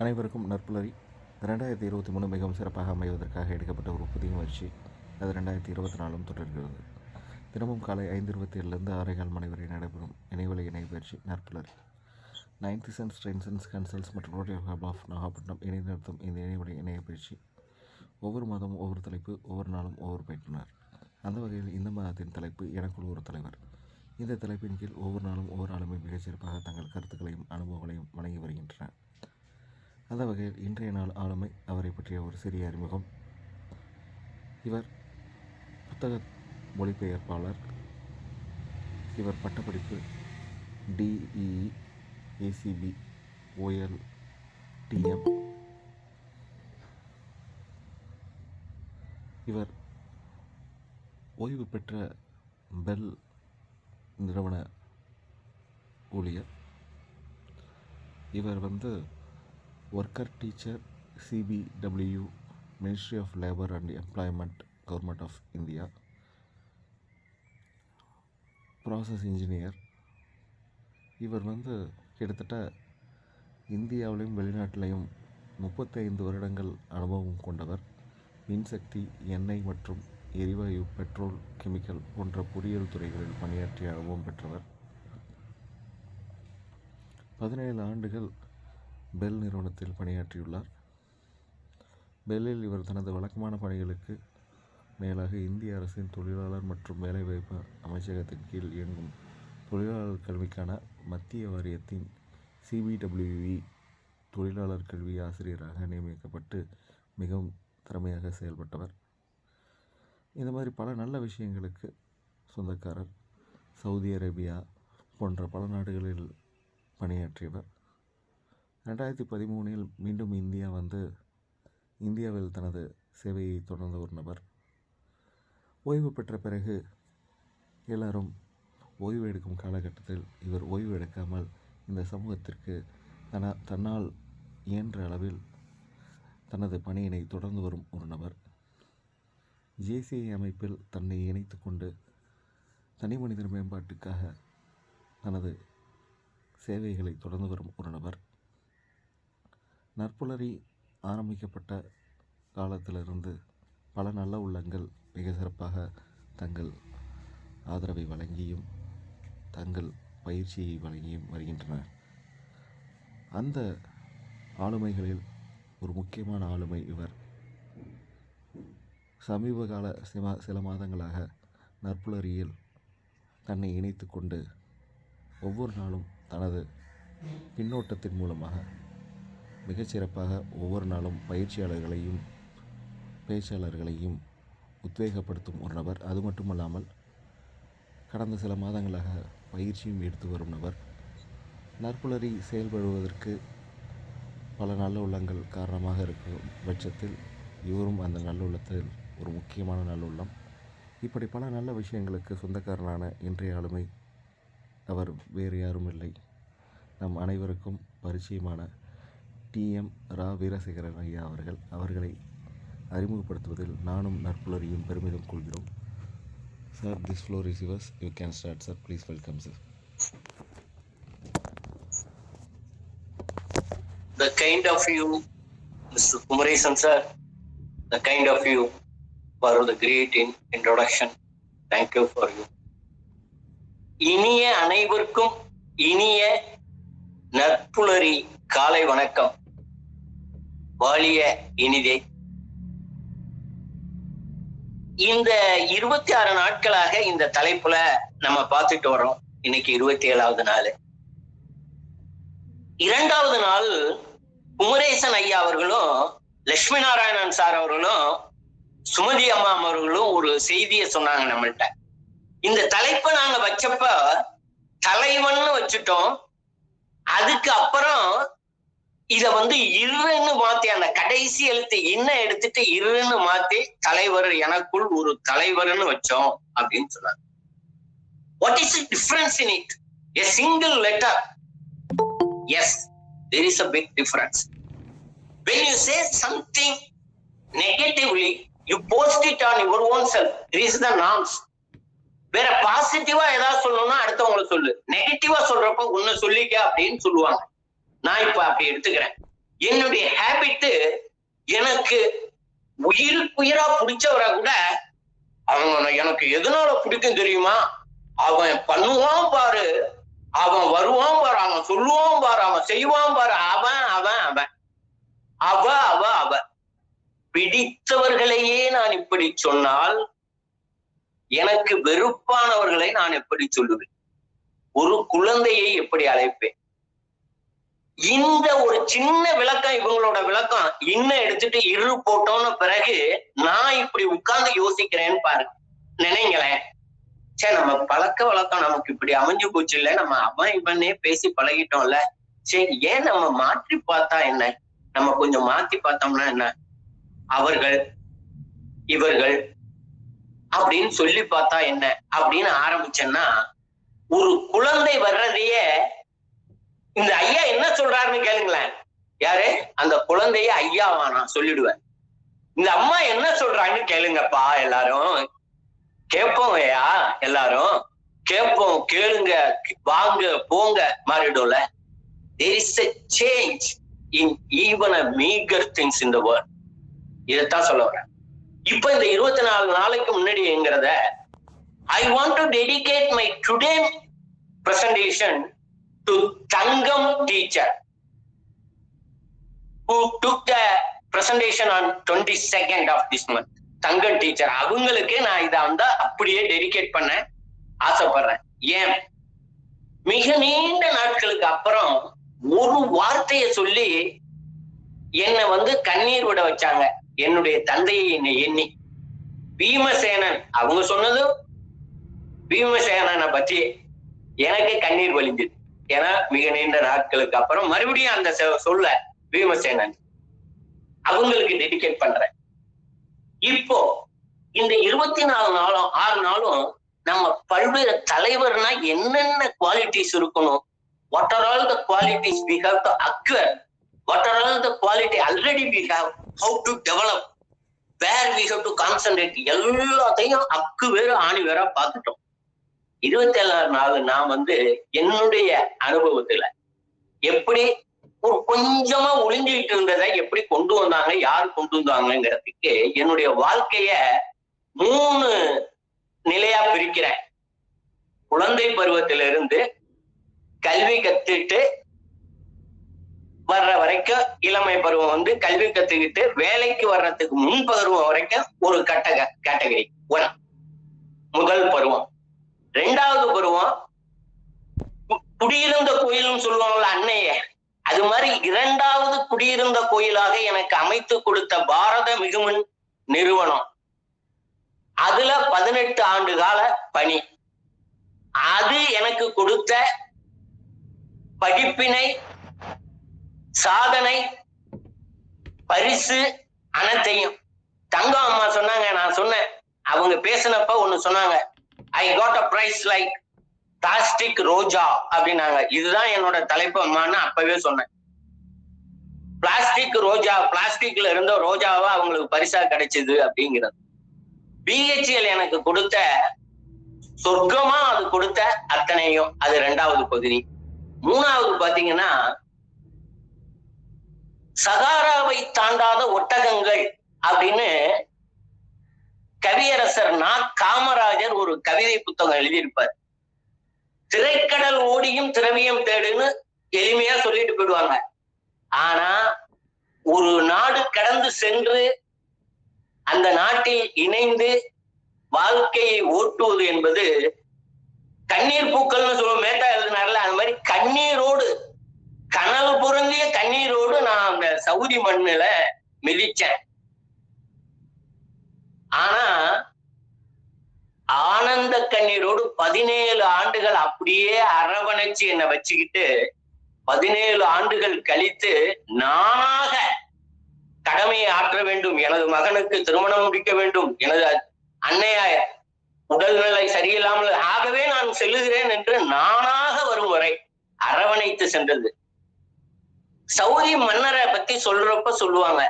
அனைவருக்கும் நற்புலரி. 2023 மிகவும் சிறப்பாக அமைவதற்காக எடுக்கப்பட்ட ஒரு புதிய முயற்சி. அது 2024 தொடர்கிறது. தினமும் காலை 5:27 6:15 மணி வரை நடைபெறும் இணையவழி இணைப்பயிற்சி நற்புலரி. 9th சென்ஸ் ட்ரெயின்சன்ஸ் கன்சல்ஸ் மற்றும் ரோட்டரி ஹப் ஆஃப் நாகப்பட்டினம் இணைந்து நடத்தும் இந்த இணையவழி இணையப்பயிற்சி ஒவ்வொரு மாதமும் ஒவ்வொரு தலைப்பு, ஒவ்வொரு நாளும் ஒவ்வொரு பயிற்றுனர். அந்த வகையில் இந்த மாதத்தின் தலைப்பு எனக்குள் ஒரு தலைவர். இந்த தலைப்பின் கீழ் ஒவ்வொரு நாளும் ஒவ்வொரு ஆளுமே மிகச்சிறப்பாக தங்கள் கருத்துக்களையும் அனுபவங்களையும் வழங்கி வருகின்றனர். அந்த வகையில் இன்றைய நாள் ஆளுமை, அவரை பற்றிய ஒரு சிறிய அறிமுகம். இவர் புத்தக மொழிபெயர்ப்பாளர். இவர் பட்டப்படிப்பு DEE ACB OLTM. இவர் ஓய்வு பெற்ற பெல் நிறுவன ஊழியர். இவர் worker teacher, CBW, ministry of labour and employment, government of India. Process engineer. இவர் கிட்டத்தட்ட இந்தியாவிலையும் வெளிநாட்டிலையும் 35 வருடங்கள் அனுபவம் கொண்டவர். மின்சக்தி, எண்ணெய் மற்றும் எரிவாயு, பெட்ரோல், கெமிக்கல் போன்ற பொறியியல் துறைகளில் பணியாற்றிய அனுபவம் பெற்றவர். 17 ஆண்டுகள் பெல் நிறுவனத்தில் பணியாற்றியுள்ளார். பெல்லில் இவர் தனது வழக்கமான பணிகளுக்கு மேலாக இந்திய அரசின் தொழிலாளர் மற்றும் வேலைவாய்ப்பு அமைச்சகத்தின் கீழ் இயங்கும் தொழிலாளர் கல்விக்கான மத்திய வாரியத்தின் CBWE தொழிலாளர் கல்வி ஆசிரியராக நியமிக்கப்பட்டு மிகவும் திறமையாக செயல்பட்டவர். இந்த மாதிரி பல நல்ல விஷயங்களுக்கு சொந்தக்காரர். சவுதி அரேபியா போன்ற பல நாடுகளில் பணியாற்றியவர். 2013 மீண்டும் இந்தியாவில் தனது சேவையை தொடர்ந்த ஒரு நபர். ஓய்வு பெற்ற பிறகு எல்லாரும் ஓய்வு எடுக்கும் காலகட்டத்தில் இவர் ஓய்வு எடுக்காமல் இந்த சமூகத்திற்கு தன்னால் இயன்ற அளவில் தனது பணியினை தொடர்ந்து வரும் ஒரு நபர். JCI அமைப்பில் தன்னை இணைத்து கொண்டு தனி மனிதர் மேம்பாட்டுக்காக தனது சேவைகளை தொடர்ந்து வரும் ஒரு நபர். நற்புலரி ஆரம்பிக்கப்பட்ட காலத்திலிருந்து பல நல்ல உள்ளங்கள் மிக சிறப்பாக தங்கள் ஆதரவை வழங்கியும் தங்கள் பயிற்சியை வழங்கியும் வருகின்றனர். அந்த ஆளுமைகளில் ஒரு முக்கியமான ஆளுமை இவர். சமீப கால சில மாதங்களாக நற்புலரியில் தன்னை இணைத்து கொண்டு ஒவ்வொரு நாளும் தனது பின்னோட்டத்தின் மூலமாக மிகச்சிறப்பாக ஒவ்வொரு நாளும் பயிற்சியாளர்களையும் பேச்சாளர்களையும் உத்வேகப்படுத்தும் ஒரு நபர். அது மட்டுமல்லாமல் கடந்த சில மாதங்களாக பயிற்சியும் எடுத்து வரும் நபர். நற்புலரி செயல்படுவதற்கு பல நல்ல உள்ளங்கள் காரணமாக இருக்கும் பட்சத்தில் இவரும் அந்த நல்லுள்ளத்தில் ஒரு முக்கியமான நல்லுள்ளம். இப்படி பல நல்ல விஷயங்களுக்கு சொந்தக்காரனான இன்றைய ஆளுமை அவர் வேறு யாரும் இல்லை, நம் அனைவருக்கும் பரிச்சயமான TM ரா வீரசேகரன் ஐயா அவர்களை அறிமுகப்படுத்துவதில் நானும் நற்புலரியும் பெருமிதம் கொள்கிறோம். Sir, this floor is yours. You can start sir. Please welcome sir. The kind of you, Mr. Kumaresan sir, the kind of you for the great introduction. Thank you for you. இனிய அனைவருக்கும் இனிய நற்புலரி காலை வணக்கம். வாழிய இனிதே. இந்த 26 நாட்களாக இந்த தலைப்புல நம்ம பார்த்துட்டு வரோம். இன்னைக்கு 27வது நாள். 2வது நாள் குமரேசன் ஐயா அவர்களும், லட்சுமி நாராயணன் சார் அவர்களும், சுமதி அம்மா அவர்களும் ஒரு செய்தியை சொன்னாங்க நம்மள்கிட்ட. இந்த தலைப்பை நாங்க வச்சப்ப தலைவன் வச்சுட்டோம். அதுக்கு அப்புறம் இத இருன்னு மாத்தி, அந்த கடைசி எழுத்து இன்ன எடுத்துட்டு இருன்னு மாத்தி தலைவர், எனக்குள் ஒரு தலைவர்னு வச்சோம் அப்படின்னு சொன்னாங்க. What is the difference in it? a single letter. Yes, there is a big difference. When you say something negatively, you post it on your own self. This is the norms. வேற பாசிட்டிவா ஏதாவது சொல்லணும்னா அடுத்தவங்களை சொல்லு, நெகட்டிவா சொல்றப்ப உன்னை சொல்லிக்க அப்படின்னு சொல்லுவாங்க. நான் இப்ப அப்படி எடுத்துக்கிறேன். என்னுடைய ஹேபிட் எனக்கு உயிரா பிடிச்சவரை கூட அவன் எனக்கு எதனால பிடிக்கும் தெரியுமா? அவன் பண்ணுவான் பாரு, அவன் வருவான் பாரு, அவன் சொல்லுவான் பாரு, அவன் செய்வான் பாரு, அவன் அவன் அவன் அவ அவ அவ பிடித்தவர்களையே நான் இப்படி சொன்னால் எனக்கு வெறுப்பானவர்களை நான் எப்படி சொல்லுவேன்? ஒரு குழந்தையை எப்படி அழைப்பேன்? இந்த ஒரு சின்ன விளக்கம், இவங்களோட விளக்கம் இன்னும் எடுத்துட்டு இரு போட்டோன்னு பிறகு நான் இப்படி உட்கார்ந்து யோசிக்கிறேன்னு பாருங்க, நினைங்களேன். சரி, நம்ம பழக்க வழக்கம் நமக்கு இப்படி அமைஞ்சு போச்சு இல்ல, நம்ம அவன் இவனே பேசி பழகிட்டோம்ல, சரி ஏன் நம்ம மாற்றி பார்த்தா என்ன, நம்ம கொஞ்சம் மாத்தி பார்த்தோம்னா என்ன, அவர்கள் இவர்கள் அப்படின்னு சொல்லி பார்த்தா என்ன அப்படின்னு ஆரம்பிச்சேன்னா, ஒரு குழந்தை வர்றதையே இந்த ஐயா என்ன சொல்றாருன்னு கேளுங்களேன். யாரு அந்த குழந்தைய ஐயாவா நான் சொல்லிடுவேன். இந்த அம்மா என்ன சொல்றாங்கன்னு கேளுங்கப்பா, எல்லாரும் கேட்போம் ஐயா, எல்லாரும் கேட்போம், கேளுங்க, வாங்க போங்க மாறிடும்ல. There is a change in even a meager things in the world. இதைத்தான் சொல்ல வரேன். இப்ப இந்த 24 நாளைக்கு முன்னாடிங்கிறத I want to dedicate my today presentation to Tangam teacher who took the presentation on 22nd of this month. Thangam teacher அவங்களுக்கு நான் இதை வந்து அப்படியே டெடிகேட் பண்ண ஆசைப்படுறேன். ஏன், மிக நீண்ட நாட்களுக்கு அப்புறம் ஒரு வார்த்தையை சொல்லி என்னை வந்து கண்ணீர் விட வச்சாங்க. என்னுடைய தந்தையை என்னை எண்ணி பீமசேனன் அவங்க சொன்னது, பீமசேனனை பற்றி எனக்கு கண்ணீர் வலிஞ்சது. ஏன்னா மிக நீண்ட நாட்களுக்கு அப்புறம் மறுபடியும் அந்த சொல்ல பீமசேனன் அவங்களுக்கு டெடிகேட் பண்றேன். இப்போ இந்த 24 நாளும் 6 நாளும் நம்ம பல்வேறு தலைவர்னா என்னென்ன குவாலிட்டிஸ் இருக்கணும், what are all the qualities we have to acquire, what are all the quality already we have, how to develop, where we have to concentrate, எல்லாத்தையும் அக்கு வேற ஆணி வேற பார்த்துட்டோம். 27 நாள் நான் வந்து என்னுடைய அனுபவத்துல எப்படி ஒரு கொஞ்சமா ஒளிஞ்சுக்கிட்டு இருந்ததை எப்படி கொண்டு வந்தாங்க, யாரு கொண்டு வந்தாங்கிறதுக்கு என்னுடைய வாழ்க்கைய 3 நிலையா பிரிக்கிறேன். குழந்தை பருவத்திலிருந்து கல்வி கத்துட்டு வர்ற வரைக்கும், இளமை பருவம் வந்து கல்வி கத்துக்கிட்டு வேலைக்கு வர்றதுக்கு முன் பருவம் வரைக்கும் ஒரு கேட்டகரி 1 முதல் பருவம். 2வது பருவம் குடியிருந்த கோயிலும் சொல்லுவாங்கல்ல அன்னைய, அது மாதிரி 2வது குடியிருந்த கோயிலாக எனக்கு அமைத்து கொடுத்த பாரத மிகுமின் நிறுவனம். அதுல 18 ஆண்டு கால பணி. அது எனக்கு கொடுத்த படிப்பினை, சாதனை, பரிசு அனைத்தையும் தங்கம் அம்மா சொன்னாங்க. நான் சொன்னேன், அவங்க பேசினப்ப ஒண்ணு சொன்னாங்க, I got a prize like plastic ரோஜா அப்படின்னாங்க. இதுதான் என்னோட தலைப்பு அம்மான்னு அப்பவே சொன்னேன். பிளாஸ்டிக் ரோஜா, பிளாஸ்டிக்ல இருந்த ரோஜாவா அவங்களுக்கு பரிசா கிடைச்சது அப்படிங்கிறது. பிஹெச்எல் எனக்கு கொடுத்த சொர்க்கமா அது கொடுத்த அத்தனையும், அது 2வது பகுதி. 3வது பாத்தீங்கன்னா சகாராவை தாண்டாத ஒட்டகங்கள் அப்படின்னு கவியரசர் காமராஜர் ஒரு கவிதை புத்தகம் எழுதியிருப்பார். திரைக்கடல் ஓடியும் திரவியம் தேடுன்னு எளிமையா சொல்லிட்டு போயிடுவாங்க. ஆனா ஒரு நாடு கடந்து சென்று அந்த நாட்டில் இணைந்து வாழ்க்கையை ஓட்டுவது என்பது கண்ணீர் பூக்கள்னு சொல்லுவோம். மேத்தா எழுதினார்ல, அது மாதிரி கண்ணீரோடு, கனல் பொருந்திய கண்ணீரோடு நான் அந்த சவுதி மண்ணுல மிதிச்சேன். ஆனா ஆனந்த கண்ணீரோடு 17 ஆண்டுகள் அப்படியே அரவணைச்சு என்னை வச்சுக்கிட்டு 17 ஆண்டுகள் கழித்து நானாக கடமையை ஆற்ற வேண்டும், எனது மகனுக்கு திருமணம் முடிக்க வேண்டும், எனது அன்னைய உடல்நிலை சரியில்லாமல் ஆகவே நான் செல்லுகிறேன் என்று நானாக வரும் வரை அரவணைத்து சென்றது. சவுதி மன்னரை பத்தி சொல்றப்ப சொல்லுவாங்க,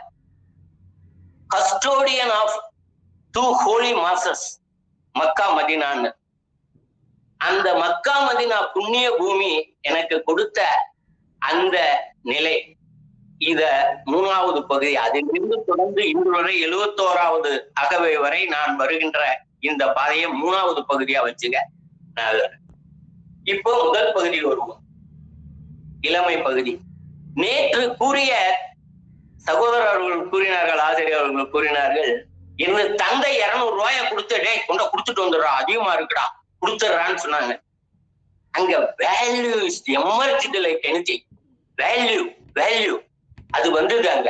கஸ்டோடியன் ஆஃப் 2 ஹோலி மாசஸ் மக்கா மதினான்னு. அந்த மக்கா மதினா புண்ணிய பூமி எனக்கு கொடுத்த அந்த நிலை, இத 3வது பகுதி, அதிலிருந்து தொடர்ந்து இன்று வரை 71வது அகவை வரை நான் வருகின்ற இந்த பாதையை 3வது பகுதியா வச்சுக்க. இப்போ முதல் பகுதி வருவோம், இளமை பகுதி. நேற்று கூறிய சகோதரர் அவர்கள் கூறினார்கள், ஆசிரியர் அவர்கள் கூறினார்கள், என்ன தந்தை 200 ரூபாய கொடுத்து டே கொண்ட குடுத்துட்டு வந்துடுறா, அதிகமா இருக்குடா கொடுத்துடுறான்னு சொன்னாங்க. அங்க value is emerged like anything. Value value அது வந்தது அங்க.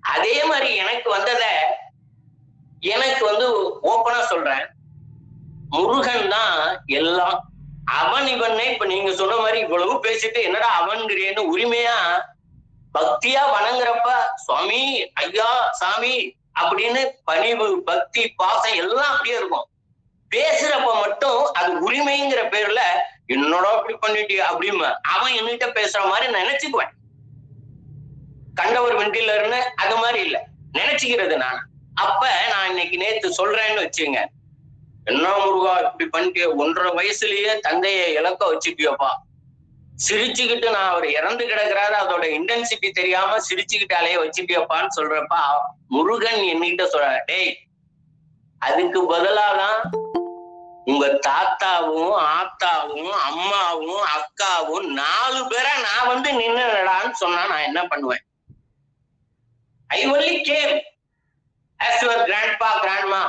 அதே மாதிரி எனக்கு வந்தத எனக்கு ஓப்பனா சொல்றேன், முருகன் தான் எல்லாம். அவன் இவனே இப்ப நீங்க சொன்ன மாதிரி இவ்வளவு பேசிட்டு என்னடா அவன்கிறேன்னு உரிமையா பக்தியா வணங்குறப்ப சுவாமி ஐயா சாமி அப்படின்னு பணிவு பக்தி பாசம் எல்லாம் அப்படியே இருக்கும். பேசுறப்ப மட்டும் அது உரிமைங்கிற பேர்ல என்னோட அப்படி பண்ணிட்டு அப்படின்னு அவன் என்கிட்ட பேசுற மாதிரி நினைச்சுக்குவேன். கண்டவர் வெண்டிலர்னு அது மாதிரி இல்ல, நினைச்சுக்கிறது நான். அப்ப நான் இன்னைக்கு நேத்து சொல்றேன்னு வச்சுங்க, என்ன முருகா இப்படி பண்ணிட்டு 1.5 வயசுலயே தந்தையை இழக்க வச்சுட்டியப்பா, சிரிச்சுக்கிட்டு நான் அவர் இறந்து கிடக்குறாரு அதோட இன்டென்சிட்டி தெரியாம சிரிச்சுக்கிட்டாலே வச்சுட்டியப்பான்னு சொல்றப்ப முருகன் என்கிட்ட சொல்ற, டேய் அதுக்கு பதிலாதான் உங்க தாத்தாவும் ஆத்தாவும் அம்மாவும் அக்காவும் 4 பேரா நான் நின்னுடான்னு சொன்னா நான் என்ன பண்ணுவேன்? I only came as your grandpa, grandma,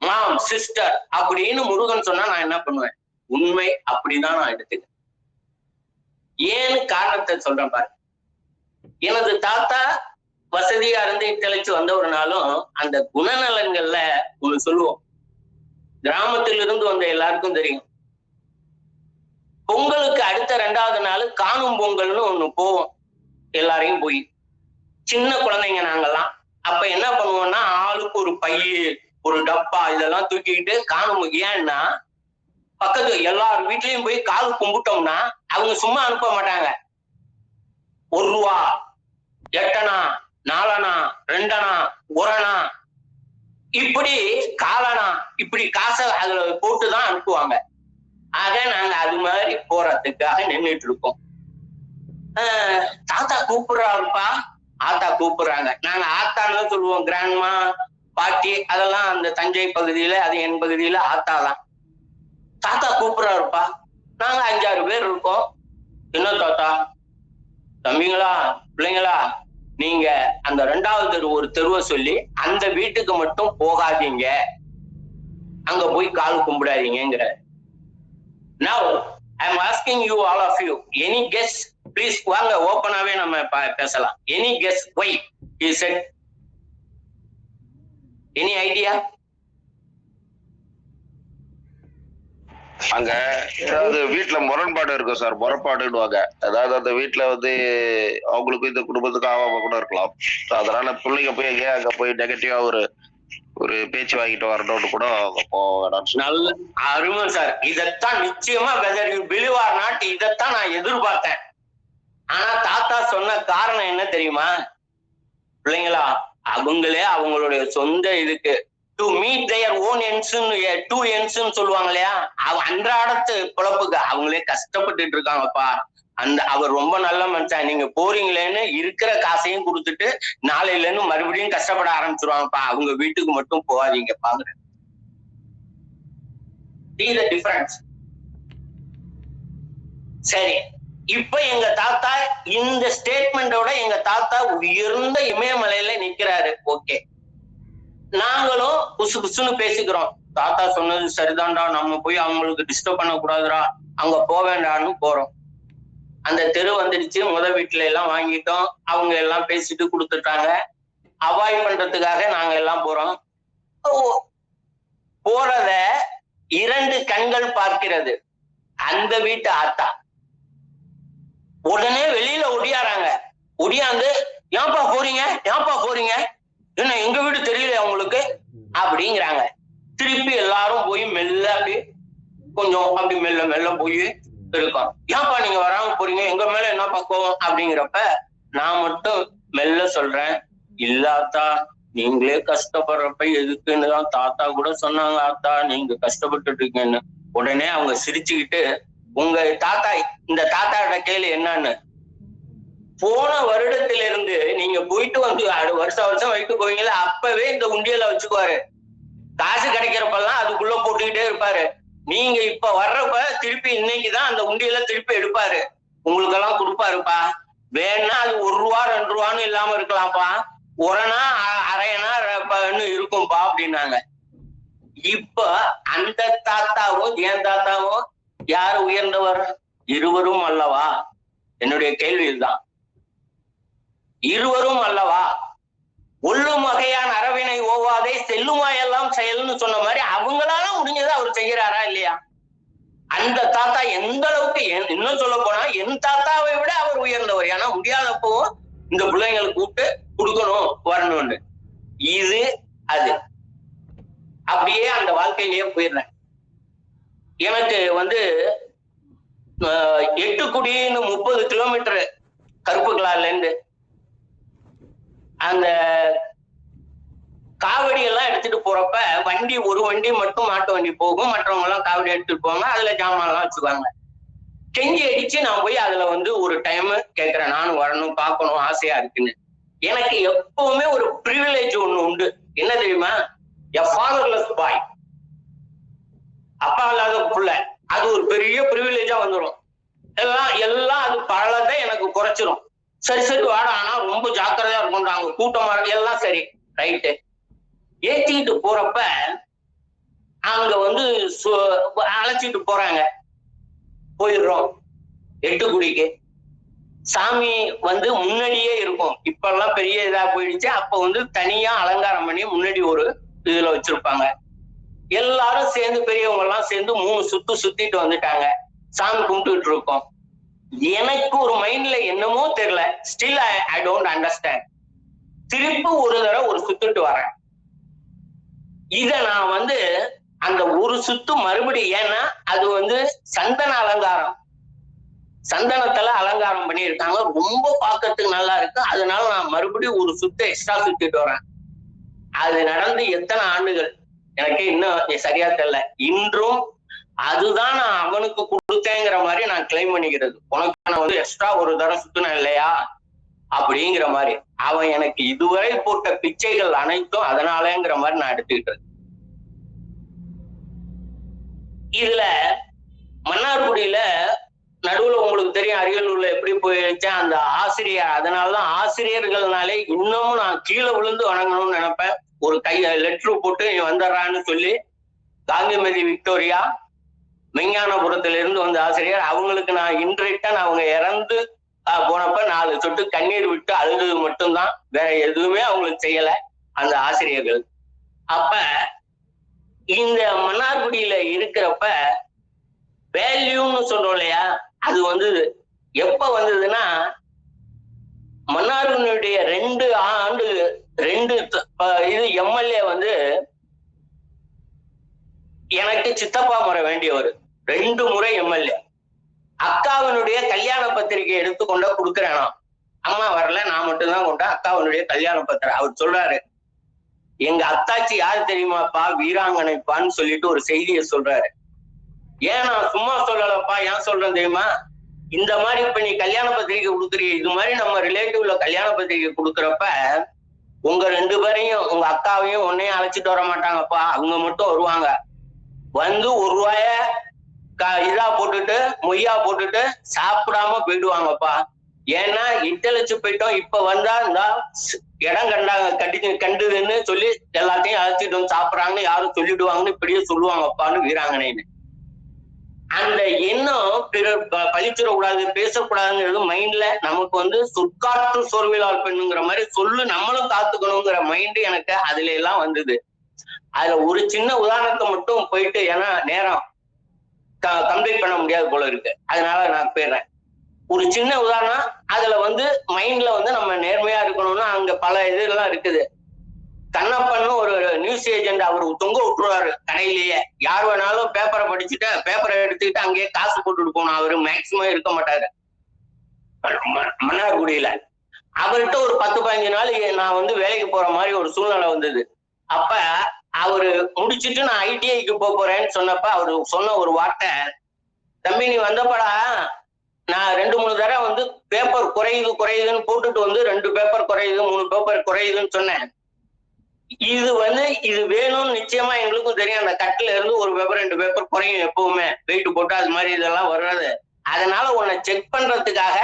mom, sister அப்படின்னு முருகன் சொன்னா நான் என்ன பண்ணுவேன்? உண்மை அப்படிதான் நான் எடுத்துக்கிறேன். ஏன்னு காரணத்தை சொல்றேன் பாரு. எனது தாத்தா வசதியா இருந்து தெளிச்சு வந்த ஒரு நாளும் அந்த குணநலன்கள்ல ஒண்ணு சொல்லுவோம், கிராமத்திலிருந்து வந்த எல்லாருக்கும் தெரியும். பொங்கலுக்கு அடுத்த 2வது நாள் காணும் பொங்கல்னு ஒண்ணு போவோம், எல்லாரையும் போய் சின்ன குழந்தைங்க நாங்கெல்லாம். அப்ப என்ன பண்ணுவோம்னா ஆளுக்கு ஒரு பைய ஒரு டப்பா இதெல்லாம் தூக்கிக்கிட்டு காணும். ஏன்னா பக்கத்து எல்லார் வீட்லயும் போய் காது கும்பிட்டோம்னா அவங்க சும்மா அனுப்ப மாட்டாங்க. 1 ரூபா 8 அணா 4 அணா 2 அணா 1 அணா இப்படி காலனா இப்படி காசை அதுல போட்டுதான் அனுப்புவாங்க. ஆக நாங்க அது மாதிரி போறதுக்காக நின்றுட்டு இருக்கோம். தாத்தா கூப்பிடுறாருப்பா, ஆத்தா கூப்பிடுறாங்க. நாங்க ஆத்தான்னு சொல்லுவோம், கிராண்ட்மா பாட்டி அதெல்லாம் அந்த தஞ்சை பகுதியில, அது என் பகுதியில ஆத்தா தான். தாத்தா கூப்பிடுறாருப்பா, நாங்க 5-6 பேர் இருக்கோம். என்ன தாத்தா? தம்பிங்களா பிள்ளைங்களா, நீங்க அந்த 2வது தெரு ஒரு தெருவை சொல்லி அந்த வீட்டுக்கு மட்டும் போகாதீங்க, அங்க போய் கால் கும்பிடாதீங்கிற. Now I'm asking you, all of you, any guess please? வாங்க ஓப்பனாவே நம்ம பேசலாம். Any guess why he said? Any idea? அங்க ஏதாவது வீட்டுல முரண்பாடு இருக்கும் சார், முரண்பாடுன்னுவாங்க. அதாவது அந்த வீட்டுல அவங்களுக்கு இந்த குடும்பத்துக்கு ஆகாம கூட இருக்கலாம். அதனால பிள்ளைங்க போய் எங்கேயா அங்க போய் நெகட்டிவா ஒரு பேச்சு வாங்கிட்டு வரணும்னு கூட நல்ல அருமை சார். இதத்தான் நிச்சயமா whether you believe or not இதத்தான் நான் எதிர்பார்த்தேன். ஆனா தாத்தா சொன்ன காரணம் என்ன தெரியுமா? பிள்ளைங்களா அவங்களே அவங்களுடைய சொந்த இதுக்கு to meet their own ends, 2 ends சொல்லுவாங்க இல்லையா, அன்றாடத்து பிழப்புக்கு அவங்களே கஷ்டப்பட்டுட்டு இருக்காங்கப்பா. அவர் ரொம்ப நல்ல மனுஷன், நீங்க போறீங்களேன்னு இருக்கிற காசையும் கொடுத்துட்டு நாளையில இருந்து மறுபடியும் கஷ்டப்பட ஆரம்பிச்சிருவாங்கப்பா, அவங்க வீட்டுக்கு மட்டும் போகாதீங்க பாங்க. See the difference. சரி, இப்ப எங்க தாத்தா இந்த ஸ்டேட்மெண்டோட எங்க தாத்தா உயர்ந்த இமயமலையில நிக்கிறாரு. ஓகே, நாங்களும் புசு புசுன்னு பேசிக்கிறோம். தாத்தா சொன்னது சரிதான்டா, நம்ம போய் அவங்களுக்கு டிஸ்டர்ப் பண்ண கூடாதுடா, அங்க போவேண்டான்னு போறோம். அந்த தெரு வந்துடுச்சு, வீட்டுல எல்லாம் வாங்கிட்டோம், அவங்க எல்லாம் பேசிட்டு கொடுத்துட்டாங்க. அவாய்ட் பண்றதுக்காக நாங்க எல்லாம் போறோம். போறத 2 கண்கள் பார்க்கிறது. அந்த வீட்டு ஆத்தா உடனே வெளியில ஒடியாறாங்க. ஒடியாந்து ஏன்பா போறீங்க, ஏன்பா போறீங்க, என்ன எங்க வீடு தெரியல அவங்களுக்கு அப்படிங்கிறாங்க. திருப்பி எல்லாரும் போய் மெல்ல அப்படி கொஞ்சம் அப்படி மெல்ல மெல்ல போய் இருக்கோம். ஏன்பா நீங்க வராம போறீங்க, எங்க மேல என்ன பக்குவம் அப்படிங்கிறப்ப நான் மட்டும் மெல்ல சொல்றேன், இல்லாத்தா நீங்களே கஷ்டப்படுறப்ப எதுக்குன்னு தான் தாத்தா கூட சொன்னாங்க, ஆத்தா நீங்க கஷ்டப்பட்டுட்டு இருக்கீங்கன்னு. உடனே அவங்க சிரிச்சுக்கிட்டு, உங்க தாத்தா இந்த தாத்தாவோட கேள்வி என்னன்னு, போன வருடத்திலிருந்து நீங்க போயிட்டு வந்து வருஷம் வருஷம் வைத்து போவீங்களா, அப்பவே இந்த உண்டியலை வச்சுக்குவாரு. காசு கிடைக்கிறப்பெல்லாம் அதுக்குள்ள போட்டுக்கிட்டே இருப்பாரு. நீங்க இப்ப வர்றப்ப திருப்பி இன்னைக்குதான் அந்த உண்டியல திருப்பி எடுப்பாரு. உங்களுக்கெல்லாம் கொடுப்பாருப்பா. வேணா அது 1 ரூபா 2 ரூபான்னு இல்லாம இருக்கலாம்ப்பா, 1 அணா 1/2 அணா இருக்கும்பா அப்படின்னாங்க. இப்ப அந்த தாத்தாவும் என் தாத்தாவும் யாரு உயர்ந்தவர்? இருவரும் அல்லவா? என்னுடைய கேள்வி இதுதான். இருவரும் அல்லவா? ஒல்லும் வகையான் அரவினை ஓவாதே செல்லுமாயெல்லாம் செயல்னு சொன்ன மாதிரி அவங்களால முடிஞ்சதை அவர் செய்யறாரா இல்லையா? அந்த தாத்தா எந்த அளவுக்கு, இன்னும் சொல்ல போனா என் தாத்தாவை விட அவர் உயர்ந்தவர். ஏன்னா முடியாதப்போ இந்த பிள்ளைங்களுக்கு கூப்பிட்டு கொடுக்கணும் வரணும்னு. இது அது அப்படியே அந்த வாழ்க்கையிலேயே போயிடுறேன். எனக்கு 8குடின்னு 30 கிலோமீட்டர் கருப்புக்கலால இருந்து அந்த காவடி எல்லாம் எடுத்துட்டு போறப்ப வண்டி, ஒரு வண்டி மட்டும் மாட்டு வண்டி போகும், மற்றவங்க எல்லாம் காவடி எடுத்துட்டு போவாங்க, அதுல ஜாமான் எல்லாம் வச்சுக்குவாங்க. கெஞ்சி அடிச்சு நான் போய் அதுல ஒரு டைம் கேட்கிறேன், நானும் வரணும் பார்க்கணும் ஆசையா இருக்குன்னு. எனக்கு எப்பவுமே ஒரு பிரிவிலேஜ் ஒண்ணு உண்டு. என்ன தெரியுமா? எ ஃபாதர்லெஸ் பாய், அப்பா இல்லாத புள்ள, அது ஒரு பெரிய பிரிவிலேஜா வந்துடும். எல்லாம் அது பழதை எனக்கு குறைச்சிரும். சரி வாடா, ஆனா ரொம்ப ஜாக்கிரதையா இருக்கும்ன்றாங்க, கூட்டமா இருக்கு, எல்லாம் சரி ரைட்டு. ஏத்திக்கிட்டு போறப்ப அங்க அழைச்சிட்டு போறாங்க, போயிடுறோம் 8குடிக்கு. சாமி முன்னாடியே இருக்கும். இப்ப எல்லாம் பெரிய இதா போயிடுச்சு. அப்ப தனியா அலங்காரம் பண்ணி முன்னாடி ஒரு இதுல வச்சிருப்பாங்க. எல்லாரும் சேர்ந்து, பெரியவங்க எல்லாம் சேர்ந்து 3 சுத்து சுத்திட்டு வந்துட்டாங்க. சாமி கும்பிட்டுட்டு இருக்கோம். எனக்கு ஒரு மைண்ட்ல என்னமோ தெரியல, ஸ்டில் ஐ டோன்ட் அண்டர்ஸ்டாண்ட். திருப்பி ஒரு தடவை ஒரு சுத்துட்டு வரேன். இத நான் அந்த ஒரு சுத்து மறுபடியும், ஏன்னா அது சந்தன அலங்காரம், சந்தனத்துல அலங்காரம் பண்ணியிருக்காங்க, ரொம்ப பார்க்கறதுக்கு நல்லா இருக்கு. அதனால நான் மறுபடியும் ஒரு சுத்து எக்ஸ்ட்ரா சுத்திட்டு வரேன். அது நடந்து எத்தனை ஆண்டுகள் எனக்கு இன்னும் சரியா தெரியல. இன்றும் அதுதான் நான் அவனுக்கு கொடுத்தேங்கிற மாதிரி நான் கிளைம் பண்ணிக்கிறது. உனக்கு நான் எக்ஸ்ட்ரா ஒரு தடவை சுத்தினேன் இல்லையா அப்படிங்கிற மாதிரி. அவன் எனக்கு இதுவரை போட்ட பிச்சைகள் அனைத்தும் அதனாலங்கிற மாதிரி நான் எடுத்துக்கிட்டு. இதுல மன்னார்குடியில நடுவுல உங்களுக்கு தெரியும், அரியலூர்ல எப்படி போயிடுச்சு அந்த ஆசிரியர். அதனாலதான் ஆசிரியர்கள்னாலே இன்னமும் நான் கீழே விழுந்து வணங்கணும்னு நினைப்பேன். ஒரு லெட்டர் போட்டு நீ வந்துடுறான்னு சொல்லி காந்திமதி விக்டோரியா மெஞ்ஞானபுரத்துல இருந்து வந்த ஆசிரியர், அவங்களுக்கு நான் இன்றைட்டன் அவங்க இறந்து போனப்ப 4 சொட்டு கண்ணீர் விட்டு அழுது மட்டும்தான், வேற எதுவுமே அவங்களுக்கு செய்யல அந்த ஆசிரியர்கள். அப்ப இந்த மன்னார்குடியில இருக்கிறப்ப வேல்யூன்னு சொல்றோம் இல்லையா, அது எப்ப வந்ததுன்னா மன்னார்குடியுடைய 2 ஆண்டு 2 இது எம்எல்ஏ எனக்கு சித்தப்பா முறை வேண்டியவர். 2 முறை எம்எல்ஏ. அக்காவினுடைய கல்யாண பத்திரிகை எடுத்துக்கொண்ட கொடுக்குறேனா, அம்மா வரல, நான் மட்டும்தான் கொண்டேன் அக்காவினுடைய கல்யாண பத்திரிகை. அவர் சொல்றாரு, எங்க அத்தாச்சி யாரு தெரியுமாப்பா, வீராங்கனைப்பான்னு சொல்லிட்டு ஒரு செய்தியை சொல்றாரு. ஏன் நான் சும்மா சொல்லலப்பா, ஏன் சொல்றேன் தெரியுமா? இந்த மாதிரி இப்ப நீ கல்யாண பத்திரிகை கொடுக்குறீங்க, இது மாதிரி நம்ம ரிலேட்டிவ்ல கல்யாண பத்திரிகை கொடுக்குறப்ப உங்க 2 பேரையும், உங்க அக்காவையும் உன்னையும் அழைச்சிட்டு வர மாட்டாங்கப்பா, அவங்க மட்டும் வருவாங்க. 1 ரூபாய இதா போட்டுட்டு மொய்யா போட்டுட்டு சாப்பிடாம போயிடுவாங்கப்பா. ஏன்னா இட்டலிச்சு போயிட்டோம், இப்ப வந்தா இந்த இடம் கண்டுதுன்னு சொல்லி எல்லாத்தையும் அழைச்சிட்டு வந்து சாப்பிடுறாங்கன்னு யாரும் சொல்லிடுவாங்கன்னு இப்படியே சொல்லுவாங்கப்பான்னு வீராங்கனைன்னு. அந்த எண்ணம் பழிச்சிடக்கூடாது, பேசக்கூடாதுங்கிறது மைண்ட்ல நமக்கு சொற்காற்று சோர்விலால் பெண்ணுங்கிற மாதிரி சொல்லு நம்மளும் காத்துக்கணுங்கிற மைண்ட் எனக்கு அதுல எல்லாம் வந்தது. அதுல ஒரு சின்ன உதாரணத்தை மட்டும் போயிட்டு, ஏன்னா நேரம் கம்ப்ளீட் பண்ண முடியாது போல இருக்கு, அதனால நான் போயிடுறேன். ஒரு சின்ன உதாரணம், அதுல மைண்ட்ல நம்ம நேர்மையா இருக்கணும்னா அங்க பல இதெல்லாம் இருக்குது. கண்ணப்பன்னு ஒரு நியூஸ் ஏஜென்ட் அவர் தொங்க விட்டுருவாரு கடையிலேயே. யார் வேணாலும் பேப்பரை படிச்சுட்டு பேப்பரை எடுத்துக்கிட்டு அங்கேயே காசு போட்டுட்டு போகணும். அவரு மேக்சிமம் இருக்க மாட்டாரு மன்னார்குடியில. அவர்கிட்ட ஒரு 10-15 நாள் நான் வேலைக்கு போற மாதிரி ஒரு சூழ்நிலை வந்தது. அப்ப அவரு முடிச்சுட்டு நான் ஐடிஐக்கு போறேன்னு சொன்னப்ப அவரு சொன்ன ஒரு வார்த்தை, தம்பி நீ வந்தப்படா நான் 2-3 தடவை வந்து பேப்பர் குறையுதுன்னு போட்டுட்டு வந்து 2 பேப்பர் குறையுது 3 பேப்பர் குறையுதுன்னு சொன்னேன். இது வந்து இது வேணும்னு நிச்சயமா எங்களுக்கும் தெரியும். அந்த கட்டுல இருந்து 1 பேப்பர் 2 பேப்பர் குறையும் எப்பவுமே வெயிட் போட்டு அது மாதிரி இதெல்லாம் வர்றது. அதனால உன்னை செக் பண்றதுக்காக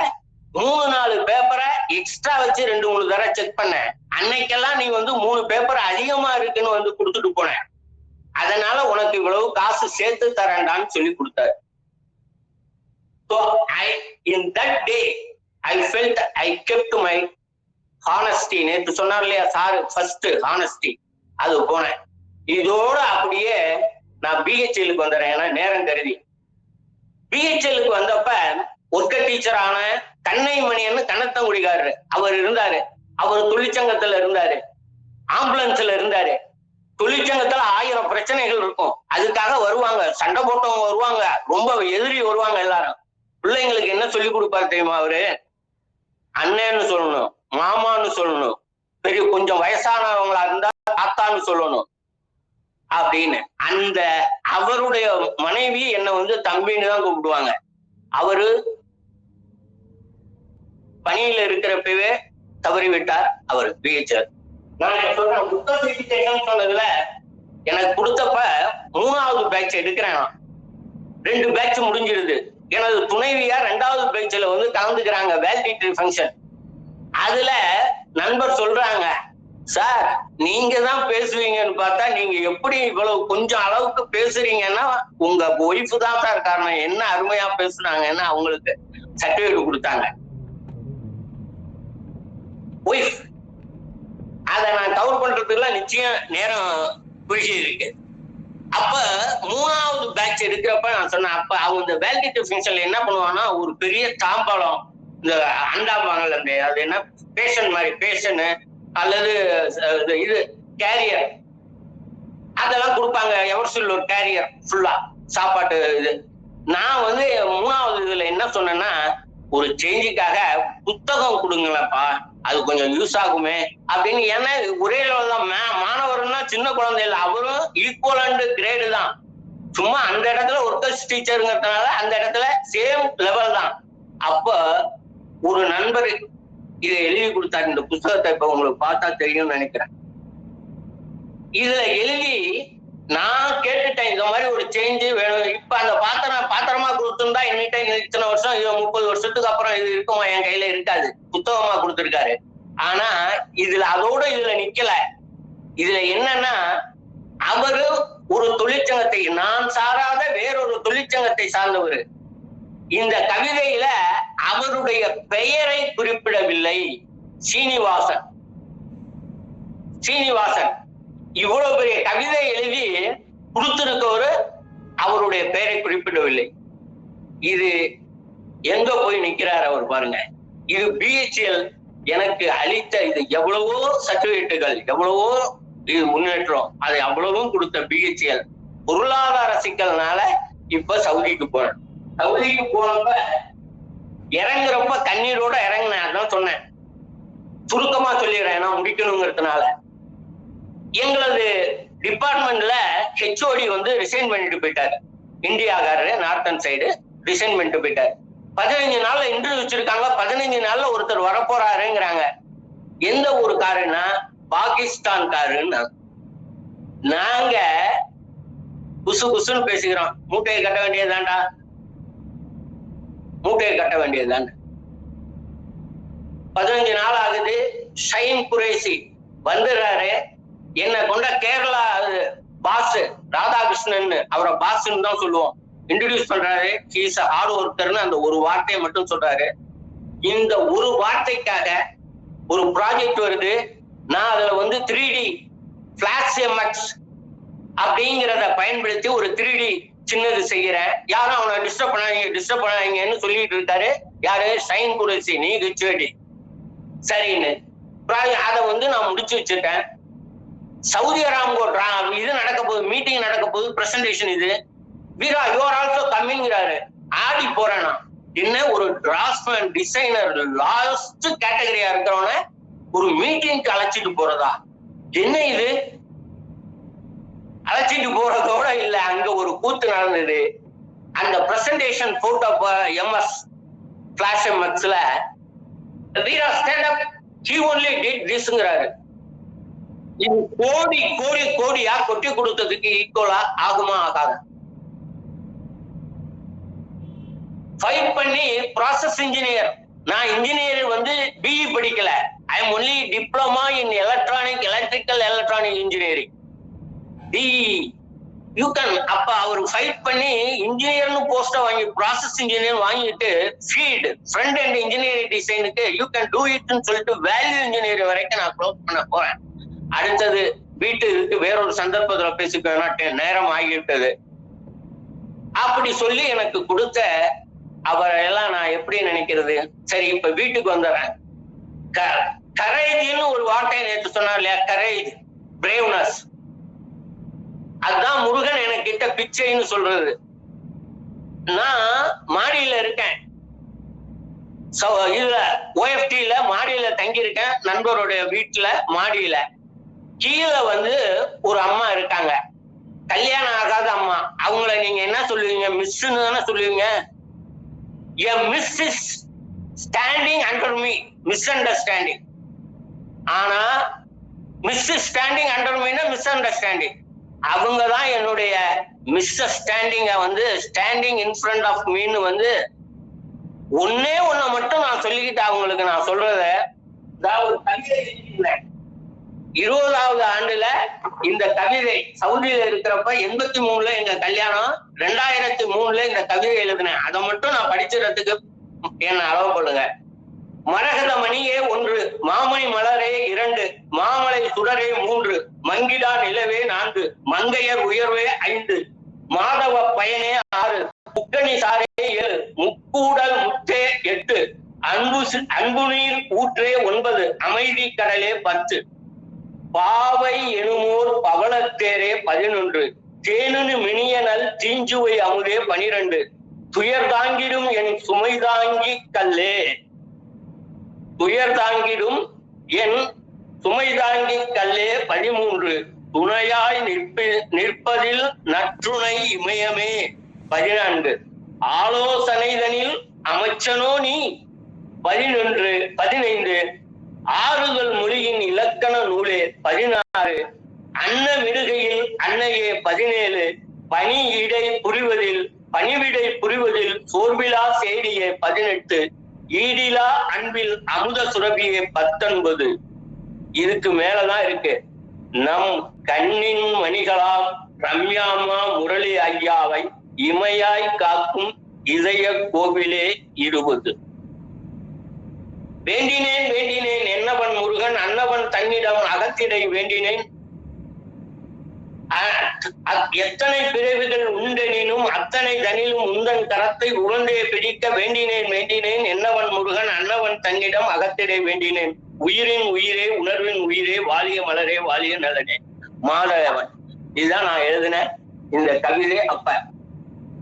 3-4 பேப்பரை எக்ஸ்ட்ரா வச்சு 2-3 தடவை செக் பண்ணேன். அன்னைக்கெல்லாம் நீ வந்து 3 பேப்பர் அதிகமா இருக்குன்னு வந்து கொடுத்துட்டு போனேன். அதனால உனக்கு இவ்வளவு காசு சேர்த்து தரேன்டான்னு சொல்லி கொடுத்தாரு. So in that day I felt I kept my honesty. நேற்று சொன்னார் இல்லையா சார், ஃபர்ஸ்ட் honesty, அது போனேன். இதோட அப்படியே நான் பிஹெச்எலுக்கு வந்துடுறேன். ஏன்னா நேரம் கருதி பிஹெச்எலுக்கு வந்தப்ப ஒர்க்க டீச்சர் ஆன கண்ணைமணியன்னு கண்ணத்தங்குடிக்காரரு அவர் இருந்தாரு. அவர் தொழிற்சங்கத்துல இருந்தாரு, ஆம்புலன்ஸ்ல இருந்தாரு. தொழிற்சங்கத்துல 1000 பிரச்சனைகள் இருக்கும். அதுக்காக வருவாங்க, சண்டை போட்டவங்க வருவாங்க, ரொம்ப எதிரி வருவாங்க. எல்லாரும் பிள்ளைங்களுக்கு என்ன சொல்லி கொடுப்பாரு தெரியுமா? அவரு அண்ணன்னு சொல்லணும், மாமான்னு சொல்லணும், பெரிய கொஞ்சம் வயசானவங்களா இருந்தா தாத்தான்னு சொல்லணும் அப்படின்னு. அந்த அவருடைய மனைவி என்ன வந்து தம்பின்னு தான் கூப்பிடுவாங்க. அவரு பணியில இருக்கிறப்பவே தவறி விட்டார். அவர் பிஹெச்ஆர். நான் சொல்றேன் புத்தகம் சொன்னதுல எனக்கு கொடுத்தப்ப 3வது பேட்ச் எடுக்கிறேன். 2 பேட்ச் முடிஞ்சிருது. எனது துணைவியார் 2வது பேட்ச்ல வந்து கலந்துக்கிறாங்க வேலிடிட்டி ஃபங்க்ஷன். அதுல நண்பர் சொல்றாங்க, சார் நீங்க தான் பேசுவீங்கன்னு பார்த்தா நீங்க எப்படி இவ்வளவு கொஞ்சம் அளவுக்கு பேசுறீங்கன்னா உங்க ஒய்ஃப் தான் சார் காரணம். என்ன அருமையா பேசுனாங்கன்னா அவங்களுக்கு சர்டிபிகேட் கொடுத்தாங்க. ஒய்ஃப் அதை நான் கவர் பண்றதுக்குலாம் நிச்சயம் நேரம் குறுகி இருக்கு. அப்ப 3வது பேட்ச் எடுக்கிறப்ப நான் சொன்னேன், அப்ப அவங்க இந்த வேலிடிட்டி ஃபங்க்ஷன்ல என்ன பண்ணுவாங்கன்னா ஒரு பெரிய தாம்பாளம், இந்த அண்டாபாங்கல், அந்த அது என்ன பேஷன் மாதிரி பேஷன் அல்லது இது கேரியர் அதெல்லாம் கொடுப்பாங்க. எவர்சில் ஒரு கேரியர் ஃபுல்லா சாப்பாட்டு இது. நான் வந்து 3வது இதுல என்ன சொன்னேன்னா, ஒரு சேஞ்சுக்காக புத்தகம் கொடுங்களப்பா, அது கொஞ்சம் யூஸ் ஆகுமே அப்படின்னு. ஏன்னா ஒரே லெவல் தான், மாணவர்னா சின்ன குழந்தை இல்லை, அவரும் ஈக்குவலண்ட் கிரேடு தான். சும்மா அந்த இடத்துல ஒர்க்கர்ஸ் டீச்சருங்கிறதுனால அந்த இடத்துல சேம் லெவல் தான். அப்ப ஒரு நண்பர் இதை எழுதி கொடுத்தாரு. இந்த புத்தகத்தை இப்ப உங்களுக்கு பார்த்தா தெரியும்னு நினைக்கிறேன். இதுல எழுதி நான் கேட்டுட்டேன், இந்த மாதிரி ஒரு சேஞ்சு வேணும். இப்ப அந்த பாத்திரமா கொடுத்துருந்தா என்கிட்ட இத்தனை வருஷம் 30 வருஷத்துக்கு அப்புறம் இது இருக்குமா, என் கையில இருக்காது. புத்தகமா கொடுத்துருக்காரு. ஆனா இதுல அதோட இதுல நிக்கல. இதுல என்னன்னா, அவரு ஒரு தொழிற்சங்கத்தை, நான் சாராத வேறொரு தொழிற்சங்கத்தை சார்ந்தவர். இந்த கவிதையில அவருடைய பெயரை குறிப்பிடவில்லை. சீனிவாசன் இவ்வளவு பெரிய கவிதை எழுதி கொடுத்திருக்கவரு அவருடைய பெயரை குறிப்பிடவில்லை. இது எங்க போய் நிக்கிறார் அவர் பாருங்க. இது பிஹெச்எல் எனக்கு அளித்த இது எவ்வளவோ சர்டிபிகேட்டுகள், எவ்வளவோ இது முன்னேற்றம், அதை அவ்வளவும் கொடுத்த பிஹெச்எல் பொருளாதார சிக்கல்னால இப்ப சவுதிக்கு போறேன். சவுதிக்கு போனப்ப இறங்குறப்ப கண்ணீரோட இறங்கினேன். அதான் சொன்னேன், சுருக்கமா சொல்லிடுறேன் நான் முடிக்கணுங்கிறதுனால. எங்களது டிபார்ட்மெண்ட்ல ஹெச்ஓடி வந்து ரிசைன் பண்ணிட்டு போயிட்டாரு. இந்தியாக்காரரு, நார்த்தன் சைடு ரிசைன் பண்ணிட்டு போயிட்டாரு. 15 நாள்ல இன்டர்வியூ வச்சிருக்காங்க. 15 நாள்ல ஒருத்தர் வரப்போறாருங்கிறாங்க. எந்த ஊருக்காருன்னா பாகிஸ்தான்காருன்னு. நாங்க குசு குசுன்னு பேசுகிறோம். மூட்டையை கட்ட வேண்டியதுதான்டா, மூட்டையை கட்ட வேண்டியதுதான். 15 நாள் ஆகுது. ஷைன் குரேசி வந்துடுறாரு. என்ன கொண்ட கேரளா பாஸ் ராதாகிருஷ்ணன், அவரை பாஸ்ன்னு தான் சொல்லுவோம், இன்ட்ரடியூஸ் பண்றாரு. ஹீஸ் ஹார்ட் ஒர்க்கர்னு அந்த ஒரு வார்த்தையை மட்டும் சொல்றாரு. இந்த ஒரு வார்த்தைக்காக ஒரு ப்ராஜெக்ட் வருது. நான் அதுல வந்து 3D பிளாஷ் எம்எக்ஸ் அப்படிங்கிறத பயன்படுத்தி ஒரு 3D சின்னது செய்யறேன். யாரும் அவனை டிஸ்டர்ப் பண்ணாங்கன்னு சொல்லிட்டு இருக்காரு. யாரு? ஷைன் குரேசி, நீ ஹெச்ஓடி. சரின்னு அதை வந்து நான் முடிச்சு வச்சுட்டேன். சவுதி அராம்கோ இது நடக்க போகுது, மீட்டிங் நடக்க போகுது, பிரசன்டேஷன். இது வீரா யூ ஆர் ஆல்சோ கம்மிங்கிறாரு. ஆடி போறேன்னா என்ன, ஒரு டிராஃப்ட்மேன் டிசைனர் லாஸ்ட் கேட்டகரியா இருக்கிறவன ஒரு மீட்டிங்க்கு அழைச்சிட்டு போறதா? என்ன இது? அழைச்சிட்டு போறதோட இல்ல, அங்க ஒரு கூத்து நடந்தது. அந்த பிரசன்டேஷன் போட்டோ MS Flash MXல Veera stand up, he only did thisங்கறாரு. இது கோடி கோடி கோடியா கொட்டி கொடுத்ததுக்கு ஈக்குவலா ஆகுமா ஆகாது? ஃபைட் பண்ணி ப்ராசஸ் இன்ஜினியர், நான் இன்ஜினியர் வந்து பிஇ படிக்கல, I'm only diploma in electrical electronic engineering DE. You can அப்ப அவர் ஃபைட் பண்ணி இன்ஜினியர்னு போஸ்ட வாங்கி ப்ராசஸ் இன்ஜினியர் வாங்கிட்டு ஃபீல்டு ஃப்ரண்ட் அண்ட் இன்ஜினியரிங் டிசைனுக்கு யூ கேன் டூ இட்னு சொல்லிட்டு வேல்யூ இன்ஜினியர் வரைக்கும் நான் க்ளோஸ் பண்ண போறேன். அடுத்தது வீட்டுக்கு வேறொரு சந்தர்ப்பத்துல பேசிக்க நேரம் ஆகிவிட்டது. அப்படி சொல்லி எனக்கு கொடுத்த அவரெல்லாம் நான் எப்படி நினைக்கிறது? சரி, இப்ப வீட்டுக்கு வந்துடுறேன். கரேஜ்னு ஒரு வார்த்தை நேற்று சொன்னார் இல்லையா, கரேஜ், பிரேவ்னஸ், அதுதான் முருகன் எனக்கிட்ட பிச்சைன்னு சொல்றது. நான் மாடியில இருக்கேன், இதுல OFTல மாடியில தங்கி இருக்கேன், நண்பருடைய வீட்டுல மாடியில. கீழே வந்து ஒரு அம்மா இருக்காங்க, கல்யாணம் ஆகாத அம்மா. அவங்கள நீங்க என்ன சொல்லுவீங்க? மிஸ்ன்னு தானே சொல்லுவீங்க. A miss is standing under me, misunderstanding. ஆனா miss standing under Meena misunderstanding. அவங்க தான் என்னுடைய மிஸ் ஸ்டாண்டிங்க வந்து ஸ்டாண்டிங் இன் ஃப்ரண்ட் ஆஃப் மீன்னு வந்து ஒன்னே ஒண்ண மட்டும் நான் சொல்லிக்கிட்டு அவங்களுக்கு நான் சொல்றத, ஒரு கவிதை 20வது ஆண்டுல இந்த கவிதை சவுதியில இருக்கிறப்ப 83ல எங்க கல்யாணம், 2003ல இந்த கவிதை எழுதினேன். அதை மட்டும் நான் படிச்சுறதுக்கு என்ன அளவு பண்ணுங்க. மரகத மணியே 1, மாமணி மலரே 2, மாமலை சுடரே 3, மங்கிடா நிலவே 4, மங்கையர் உயர்வே 5, மாதவ பயனே 6, முக்கணி சாரே 7, முக்கூடல் முத்தே 8, அன்பு நீர் ஊற்றே 9, அமைதி கடலே 10, பாவை எனுமோர் பவளத்தேரே 11, தேனு மினியனல் தீஞ்சுவை அமுதே 12, துயர் தாங்கிடும் என் சுமை தாங்கி கல்லே, துயர் தாங்கிடும் என் சுமை தாங்கி கல்லே 13, துணையாய் நிற்பதில் நற்றுணை இமயமே 14, ஆலோசனைதனில் அமைச்சனோ நீ 15, ஆறுதல் மொழியின் இலக்கண நூலே 16, அன்ன விடுகையில் அன்னையே 17, பணிவிடை புரிவதில் சோர்விலா சேடியே 18, ஈடிலா அன்பில் அமுத சுரபியே 19. இதுக்கு மேலதான் இருக்கு. நம் கண்ணின் மணிகளாம் ரம்யாமா முரளி ஐயாவை இமையாய் காக்கும் இதய கோவிலே 20. வேண்டினேன் என்னவன் முருகன் அன்னவன் தன்னிடம் அகத்திடை வேண்டினேன், எத்தனை பிறவிகள் உண்டெனினும் அத்தனை தனிலும் உந்தன் கரத்தை உழந்தே பிடிக்க வேண்டினேன் என்னவன் முருகன் அன்னவன் தன்னிடம் அகத்திடை வேண்டினேன், உயிரின் உயிரே உணர்வின் உயிரே வாலிய மலரே வாலிய நலனே மாதவன். இதுதான் நான் எழுதின இந்த கவிதை. அப்ப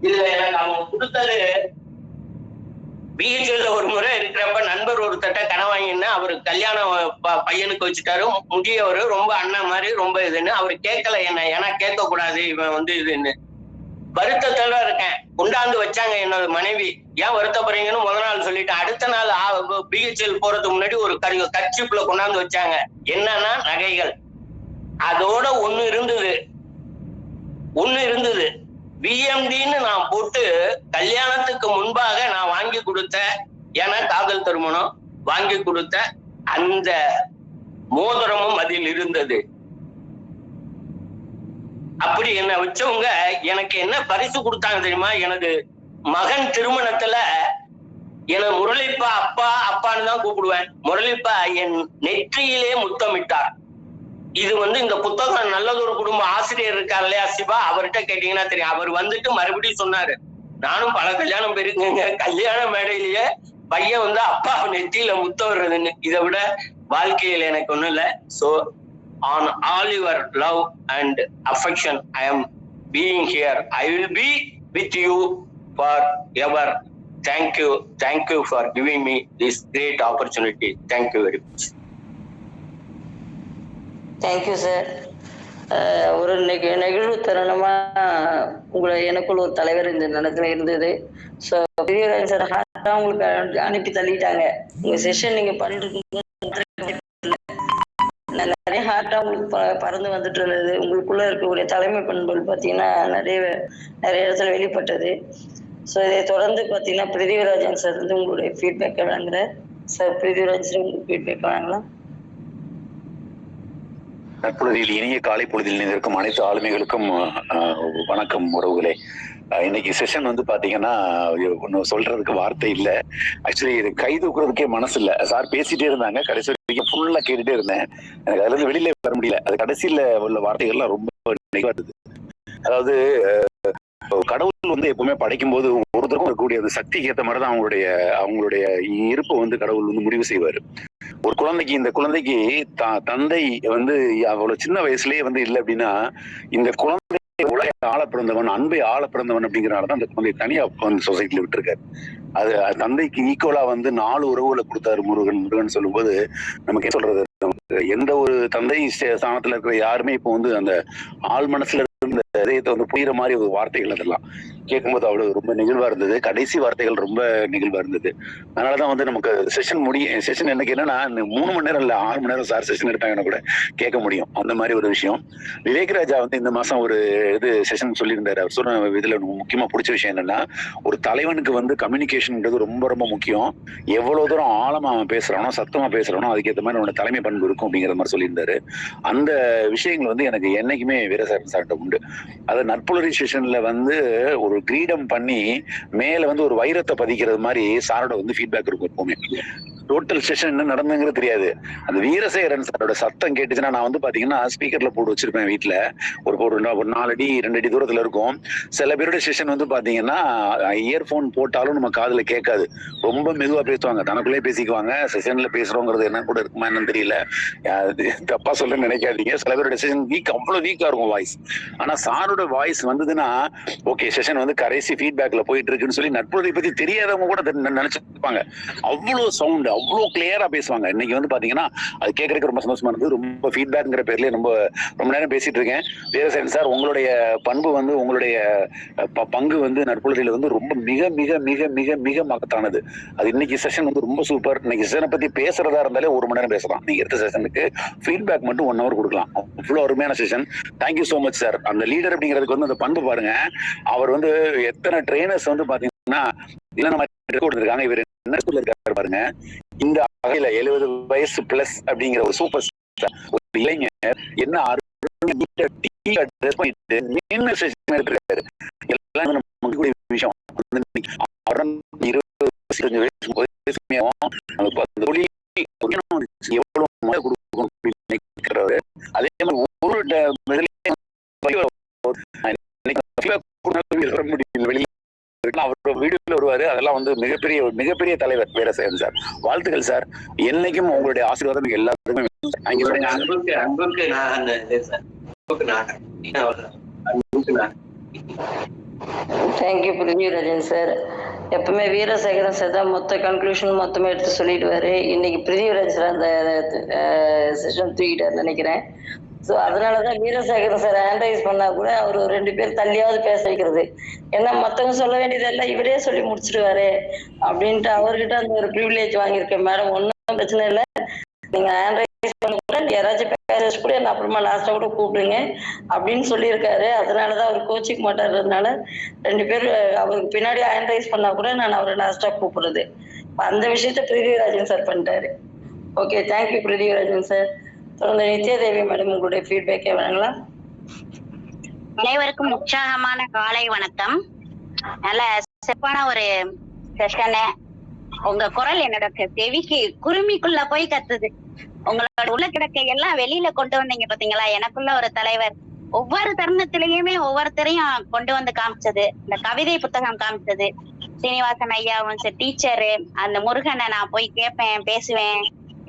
இதுல எனக்கு அவங்க கொடுத்தது, பிஹெச்எல்ல ஒரு முறை இருக்கிறப்ப நண்பர் ஒருத்தட்ட கடன் வாங்கினா, அவரு கல்யாணம் பையனுக்கு வச்சுட்டாரு, முதியவர், ரொம்ப அண்ணன் மாதிரி ரொம்ப இதுன்னு. அவர் கேட்கல என்ன, ஏன்னா கேட்க கூடாது இவன் வந்து இதுன்னு. வருத்தத்தோட இருக்கேன். கொண்டாந்து வச்சாங்க என்னோட மனைவி. ஏன் வருத்தப்படுறீங்கன்னு முதல் நாள் சொல்லிட்டு, அடுத்த நாள் பிஹெச்எல் போறதுக்கு முன்னாடி ஒரு கர்ச்சிப்ல கொண்டாந்து வச்சாங்க. என்னன்னா நகைகள். அதோட ஒண்ணு இருந்தது பிஎம்டின்னு நான் போட்டு கல்யாணத்துக்கு முன்பாக நான் வாங்கி கொடுத்த, ஏன்னா காதல் திருமணம் வாங்கி கொடுத்த அந்த மோதிரமும் அதில் இருந்தது. அப்படி என்ன வச்சவங்க எனக்கு என்ன பரிசு கொடுத்தாங்க தெரியுமா? எனக்கு மகன் திருமணத்துல என முரளிப்பா அப்பான்னு தான் கூப்பிடுவேன். முரளிப்பா என் நெற்றியிலே முத்தமிட்டார். இது வந்து இந்த புத்தகம் நல்லதொரு குடும்ப ஆசிரியர் இருக்கார் இல்லையா சிவா, அவர்கிட்ட கேட்டீங்கன்னா தெரியும். அவர் வந்துட்டு மறுபடியும் சொன்னாரு, நானும் பல கல்யாணம் போயிருக்கேங்க, கல்யாண மேடையிலேயே பையன் வந்து அப்பா நெத்தியில முத்த வர்றதுன்னு. இதை விட வாழ்க்கையில் எனக்கு ஒண்ணும் இல்லை. So on all your love and affection I am being here. I will be with you for ever. Thank you for giving me this great opportunity. Thank you very much. Thank you, sir. ஒரு நெகிழ்வு தருணமா உங்களை எனக்குள்ள ஒரு தலைவர் இந்த நேரத்துல இருந்தது. ஸோ பெரியவராஜன் சார் ஹார்ட்டா உங்களுக்கு அனுப்பி தள்ளிட்டாங்க. உங்க செஷன் நீங்க பண்ணிட்டு நிறைய ஹார்ட்டா உங்களுக்கு பறந்து வந்துட்டு இருந்தது. உங்களுக்குள்ள இருக்கக்கூடிய தலைமை பண்புகள் பார்த்தீங்கன்னா நிறைய இடத்துல வெளிப்பட்டது. ஸோ இதை தொடர்ந்து பார்த்தீங்கன்னா பிருத்திவிராஜன் சார் வந்து உங்களுடைய ஃபீட்பேக் வழங்குற சார். பிருத்திவிராஜன் சார் உங்களுக்கு ஃபீட்பேக் வழங்கலாம். நற்பொழுதில் இனிய காலை பொழுதில் இருக்கும் அனைத்து ஆளுமைகளுக்கும் வணக்கம் உறவுகளே. இன்னைக்கு செஷன் வந்து பாத்தீங்கன்னா ஒன்னும் சொல்றதுக்கு வார்த்தை இல்ல. ஆக்சுவலி இது கை தூக்குறதுக்கே மனசு இல்ல. சார் பேசிட்டே இருந்தாங்க, கடைசி வரைக்கும் ஃபுல்லா கேட்டுட்டே இருந்தேன். எனக்கு அதுல இருந்து வெளியில வர முடியல. அது கடைசியில உள்ள வார்த்தைகள்லாம் ரொம்ப நெகிழ்வாது. அதாவது கடவுள் வந்து எப்பவுமே படைக்கும் போது ஒருத்தருக்கும் இருக்கக்கூடிய அந்த சக்திக்கு ஏற்ற மாதிரிதான் அவங்களுடைய இருப்பை வந்து கடவுள் வந்து முடிவு செய்வாரு. ஒரு குழந்தைக்கு, இந்த குழந்தைக்கு தந்தை வந்து அவ்வளவு சின்ன வயசுலயே வந்து இல்லை அப்படின்னா, இந்த குழந்தை உலக ஆள பிறந்தவன், அன்பை ஆள பிறந்தவன் அப்படிங்கிறனாலதான் அந்த குழந்தை தனியா வந்து சொசைட்டில விட்டுருக்காரு. அது தந்தைக்கு ஈக்குவலா வந்து 4 உறவுகளை கொடுத்தாரு முருகன் சொல்லும்போது நமக்கு என்ன சொல்றது, எந்த ஒரு தந்தை ஸ்தானத்துல இருக்கிற யாருமே இப்போ வந்து அந்த ஆள் மனசுல இருந்த இதயத்தை வந்து புரியுற மாதிரி ஒரு வார்த்தைகள் அதெல்லாம் கேட்கும்போது அவ்வளவு ரொம்ப நெகிழ்வா இருந்தது. கடைசி வார்த்தைகள் ரொம்ப நெகிழ்வா இருந்தது. அதனாலதான் வந்து நமக்கு செஷன் எனக்கு என்னன்னா 3 மணி நேரம் இல்ல 6 மணி நேரம் சார் செஷன் எடுத்தாங்கன்னா கூட கேட்க முடியும். அந்த மாதிரி ஒரு விஷயம். விவேக் ராஜா வந்து இந்த மாசம் ஒரு செஷன் சொல்லியிருந்தாரு. அவர் சொன்ன இதுல முக்கியமா பிடிச்ச விஷயம் என்னன்னா, ஒரு தலைவனுக்கு வந்து கம்யூனிகேஷன்ன்றது ரொம்ப ரொம்ப முக்கியம். எவ்வளவு தூரம் ஆழமா அவன் பேசுறானோ, சத்தமா பேசுறானோ, அதுக்கேற்ற மாதிரி அவனோட தலைமை பண்பு இருக்கும் அப்படிங்கிற மாதிரி சொல்லியிருந்தாரு. அந்த விஷயங்கள் வந்து எனக்கு என்னைக்குமே வீரசாரன் சார்ட்ட உண்டு. அது நற்புலரி செஷன்ல வந்து ஒரு கிரீடம் பண்ணி மேல வந்து ஒரு வைரத்தை பதிக்கிறது மாதிரி சாரோட வந்து ஃபீட்பேக் இருக்கும் எப்பவுமே. டோட்டல் செஷன் என்ன நடந்துங்கிறது தெரியாது. அந்த வீரசேகரன் சாரோட சத்தம் கேட்டுச்சுன்னா, நான் வந்து பாத்தீங்கன்னா ஸ்பீக்கர்ல போட்டு வச்சிருப்பேன் வீட்டுல. ஒரு 4 அடி 2 அடி தூரத்துல இருக்கும். சில பேரோட செஷன் வந்து பாத்தீங்கன்னா இயர்போன் போட்டாலும் நம்ம காதுல கேட்காது. ரொம்ப மெதுவா பேசுவாங்க, தனக்குள்ளே பேசிக்குவாங்க. செஷன்ல பேசுறோங்கிறது என்ன கூட இருக்குமா என்னன்னு தெரியல, தப்பா சொல்ல நினைக்காதீங்க. சில பேரோட செஷன் அவ்வளவு வீக்கா இருக்கும் வாய்ஸ். ஆனா சாரோட வாய்ஸ் வந்ததுன்னா ஓகே, செஷன் வந்து கடைசி ஃபீட்பேக்ல போயிட்டு இருக்குன்னு சொல்லி நட்புறதை பத்தி தெரியாதவங்க கூட நினைச்சிருப்பாங்க. அவ்வளவு சவுண்ட், அவ்வளவு கிளியரா பேசுவாங்க. இன்னைக்கு வந்து பாத்தீங்கன்னா அது கேட்கறதுக்கு ரொம்ப சந்தோஷமா இருந்தது. ரொம்ப ஃபீட்பேக்ங்கிற பேர்லயே ரொம்ப நேரம் பேசிட்டு இருக்கேன். வீரசேகரன் சார், உங்களுடைய பண்பு வந்து, உங்களுடைய பங்கு வந்து நற்பொழுதில வந்து ரொம்ப மிக மிக மிக மிக மிக மகத்தானது. அது இன்னைக்கு செஷன் வந்து ரொம்ப சூப்பர். இன்னைக்கு செஷனை பத்தி பேசுறதா இருந்தாலே 1 மணி நேரம் பேசலாம். நீங்க எடுத்த செஷனுக்கு ஃபீட்பேக் மட்டும் 1 ஹவர் கொடுக்கலாம். அவ்வளவு அருமையான session. Thank you so much sir. அந்த லீடர் அப்படிங்கிறதுக்கு வந்து அந்த பண்பு பாருங்க. அவர் வந்து எத்தனை ட்ரெயினர்ஸ் வந்து பாத்தீங்கன்னா இருக்காங்க. இவர் என்ன ஸ்கூல்ல இருக்காரு பாருங்க. இந்த வகையில 70 வயசு பிளஸ் அப்படிங்கிற ஒரு சூப்பர் ஸ்டார், ஒரு இளைஞர் என்ன விஷயம். 25 வயசு அதே மாதிரி அவர் வீடியோல வருவாரு. அதெல்லாம் வந்து மிகப்பெரிய தலைவர் வீரசேகரன் சார். வாழ்த்துக்கள் சார். என்னைக்கும் உங்களுடைய ஆசீர்வாதம் எல்லாத்துக்குமே. Thank you Prithvirajan sir. எப்பவுமே வீரசேகரன் சார் தான் மொத்த கன்க்ளூஷன் மொத்தமா எடுத்து சொல்லிடுவாரு. இன்னைக்கு பிருத்திவிராஜன் சார் அந்த செஷன் தூக்கிட்டாரு நினைக்கிறேன். ஸோ அதனாலதான் வீரசேகரன் சார் ஹேண்ட்ரைஸ் பண்ணா கூட அவர் 2 பேர் தள்ளியாவது பேச வைக்கிறது. ஏன்னா மத்தவங்க சொல்ல வேண்டியதெல்லாம் இவரே சொல்லி முடிச்சிடுவாரு அப்படின்ட்டு அவர்கிட்ட அந்த ஒரு ப்ரிவிலேஜ் வாங்கியிருக்கேன். மேடம், ஒன்றும் பிரச்சனை இல்லை, நீங்க ஹேண்ட்ரைஸ் பண்ண கூட யாராச்சும் பேச கூட என்ன அப்புறமா லாஸ்டா கூட கூப்பிடுங்க அப்படின்னு சொல்லியிருக்காரு. அதனாலதான் அவர் கோச்சிக்க மாட்டாருனால 2 பேர் அவருக்கு பின்னாடி ஹேண்ட்ரைஸ் பண்ணா கூட நான் அவரை லாஸ்டா கூப்பிடுறது. அந்த விஷயத்த பிருத்திவிராஜன் சார் பண்ணிட்டாரு. Okay, thank you Prithvirajan sir. தொடர்ந்து நித்யாதேவி மேடம், உங்களுடைய ஃபீட்பேக்கே வழங்கலாம். அனைவருக்கும் உற்சாகமான காலை வணக்கம். நல்ல சிறப்பான ஒரு செஷனு. உங்க குரல் என்னோட செவிக்கு குருமிக்குள்ள போய் கத்துது. உங்களோட உள்ள கிடக்க எல்லாம் வெளியில கொண்டு வந்தீங்க பாத்தீங்களா. எனக்குள்ள ஒரு தலைவர். ஒவ்வொரு தருணத்திலயுமே ஒவ்வொருத்தரையும் கொண்டு வந்து காமிச்சது. இந்த கவிதை புத்தகம் காமிச்சது சீனிவாசன் ஐயாவும் டீச்சரு, அந்த முருகனை நான் போய் கேட்பேன், பேசுவேன்,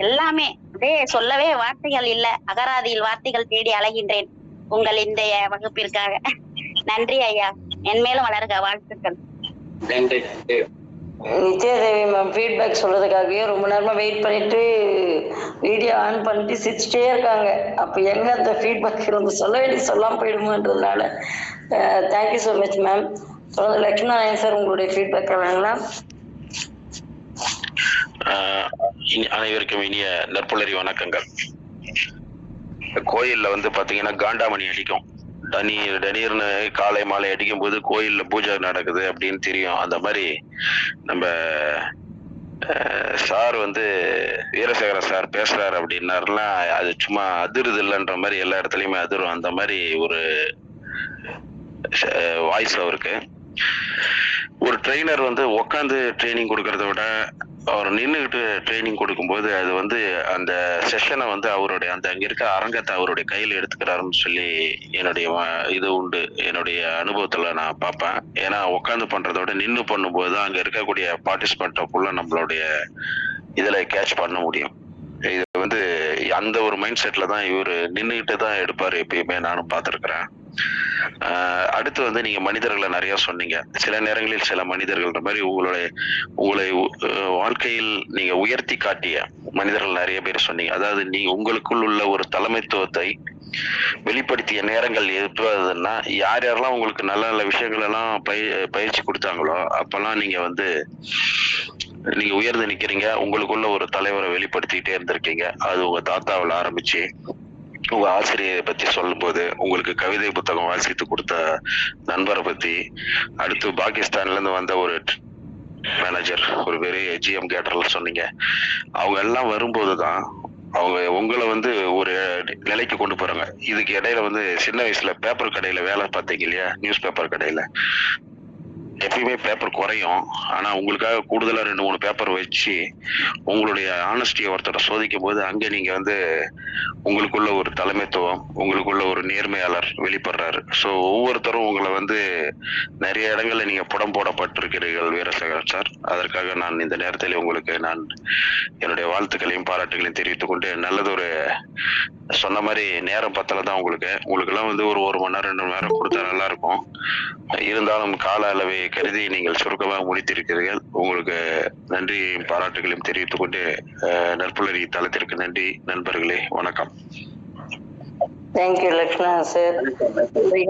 எல்லாமே அப்படியே சொல்லவே வார்த்தைகள் இல்ல. அகராதியில் வார்த்தைகள் தேடி அலைகின்றேன் உங்கள் இந்த வகுப்பிற்காக. நன்றி ஐயா, என் மேலும் வளர்க. வாழ்த்துக்கள். நன்றி. நித்யாதேவி மேம் ஃபீட்பேக் சொல்றதுக்காகவே ரொம்ப நேரமா வெயிட் பண்ணிட்டு வீடியோ ஆன் பண்ணிட்டு சிரிச்சிட்டே இருக்காங்க. அப்போ எங்க அந்த ஃபீட்பேக் நம்ம சொல்ல வேண்டிய சொல்லாமல் போயிடுமோன்றதுனால தேங்க்யூ ஸோ மச் மேம். தொடர்ந்து லட்சுமணன் சார் உங்களுடைய ஃபீட்பேக் வேணுங்களா? அனைவருக்கும் இனிய நற்புலரி வணக்கங்கள். கோயில்ல வந்து பாத்தீங்கன்னா காண்டாமணி அடிக்கும், டனீர்னு காலை மாலை அடிக்கும் போது கோயில்ல பூஜை நடக்குது அப்படின்னு தெரியும். அந்த மாதிரி நம்ம சார் வந்து வீரசேகர சார் பேசுறாரு அப்படின்னாருலாம் அது சும்மா அதிருது இல்லைன்ற மாதிரி எல்லா இடத்துலயுமே அதிரும். அந்த மாதிரி ஒரு வாய்ஸ் அவருக்கு. ஒரு ட்ரெயினர் வந்து உட்காந்து ட்ரைனிங் கொடுக்கறத விட அவர் நின்றுகிட்டு ட்ரைனிங் கொடுக்கும்போது அது வந்து அந்த செஷனை வந்து அவருடைய அந்த அங்க இருக்க அரங்கத்தை அவருடைய கையில் எடுத்துக்கிறாருன்னு சொல்லி என்னுடைய இது உண்டு, என்னுடைய அனுபவத்துல நான் பார்ப்பேன். ஏன்னா உட்காந்து பண்றதை விட நின்று பண்ணும்போது தான் அங்க இருக்கக்கூடிய பார்ட்டிசிபென்ட்டை ஃபுல்லா நம்மளுடைய இதுல கேட்ச் பண்ண முடியும். இது வந்து அந்த ஒரு மைண்ட் செட்ல தான் இவர் நின்றுகிட்டு தான் எடுப்பாரு எப்பயுமே, நானும் பார்த்துருக்கிறேன். அடுத்து வந்து நீங்க மனிதர்களை நிறைய சொன்னீங்க. சில நேரங்களில் சில மனிதர்கள்ன்ற மாதிரி உங்களை வாழ்க்கையில் நீங்க உயர்த்தி காட்டிய மனிதர்கள் நிறைய பேர் சொன்னீங்க. அதாவது நீங்க உங்களுக்குள் உள்ள ஒரு தலைமைத்துவத்தை வெளிப்படுத்திய நேரங்கள் எப்போதுன்னா யார் யாரெல்லாம் உங்களுக்கு நல்ல நல்ல விஷயங்கள் எல்லாம் பயிற்சி கொடுத்தாங்களோ அப்பெல்லாம் நீங்க வந்து நீங்க உயர்ந்து நிக்கிறீங்க. உங்களுக்குள்ள ஒரு தலைவரை வெளிப்படுத்திக்கிட்டே இருந்திருக்கீங்க. அது உங்க தாத்தாவில் ஆரம்பிச்சு உங்க ஆசிரியரை பத்தி சொல்லும் போது, உங்களுக்கு கவிதை புத்தகம் வாசித்து கொடுத்த நண்பரை பத்தி, அடுத்து பாகிஸ்தான்ல இருந்து வந்த ஒரு மேனேஜர், ஒரு பெரிய ஜிஎம் கேட்டர்ல சொன்னீங்க. அவங்க எல்லாம் வரும்போதுதான் அவங்க உங்களை வந்து ஒரு நிலைக்கு கொண்டு போறாங்க. இதுக்கு இடையில வந்து சின்ன வயசுல பேப்பர் கடையில வேலை பார்த்தீங்க இல்லையா, நியூஸ் பேப்பர் கடையில எப்பயுமே பேப்பர் குறையும். ஆனா உங்களுக்காக கூடுதலா 2-3 பேப்பர் வச்சு உங்களுடைய ஆனஸ்டியை ஒருத்தரை சோதிக்கும் போது அங்க நீங்க வந்து உங்களுக்குள்ள ஒரு தலைமைத்துவம், உங்களுக்குள்ள ஒரு நேர்மையாளர் வெளிப்படுறாரு. ஸோ ஒவ்வொருத்தரும் உங்களை வந்து நிறைய இடங்கள்ல நீங்க புடம் போடப்பட்டிருக்கிறீர்கள் வீரசேகரன் சார். அதற்காக நான் இந்த நேரத்தில் உங்களுக்கு நான் என்னுடைய வாழ்த்துக்களையும் பாராட்டுகளையும் தெரிவித்துக் கொண்டு, நல்லது ஒரு சொன்ன மாதிரி நேரம் பத்தல தான் உங்களுக்கு எல்லாம் வந்து ஒரு 1 மணி நேரம் 2 மணி நேரம் கொடுத்தா நல்லா இருக்கும். இருந்தாலும் கால அளவை கருதி நீங்கள் சுருக்கமாக முடித்திருக்கிறீர்கள். உங்களுக்கு நன்றியையும் பாராட்டுகளையும் தெரிவித்துக் கொண்டு நற்புலரி தளத்திற்கு நன்றி. நண்பர்களே, வணக்கம். Thank you Lakshmanan sir.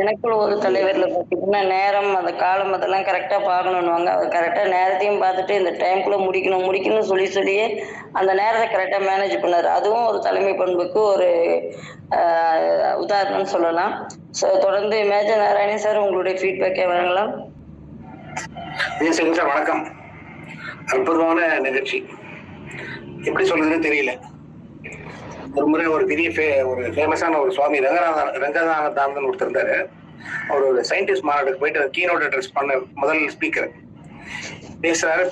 எனக்குள்ள ஒரு தலைவர்ல பார்த்தீங்கன்னா நேரம், அந்த காலம் அதெல்லாம் கரெக்டாக பார்க்கணுன்னுவாங்க. அது கரெக்டாக நேரத்தையும் பார்த்துட்டு இந்த டைம்குள்ளே முடிக்கணும்னு சொல்லியே அந்த நேரத்தை கரெக்டாக மேனேஜ் பண்ணார். அதுவும் ஒரு தலைமை பண்புக்கு ஒரு உதாரணம்னு சொல்லலாம். ஸோ தொடர்ந்து மேஜர் நாராயணன் சார் உங்களுடைய ஃபீட்பேக்கே வழங்கலாம். சார் வணக்கம். அற்புதமான நிகழ்ச்சி, எப்படி சொல்றதுன்னு தெரியல. ஒரு முறை ஒரு பெரிய ஒரு ஃபேமஸான ஒரு சுவாமி ரங்கநாதன் ஒருத்தர் இருந்தாரு. அவர் ஒரு சயின்டிஸ்ட் மாநாட்டுக்கு போயிட்டு கீனோட் அட்ரஸ் பண்ண முதல் ஸ்பீக்கர் பேசுறாரு.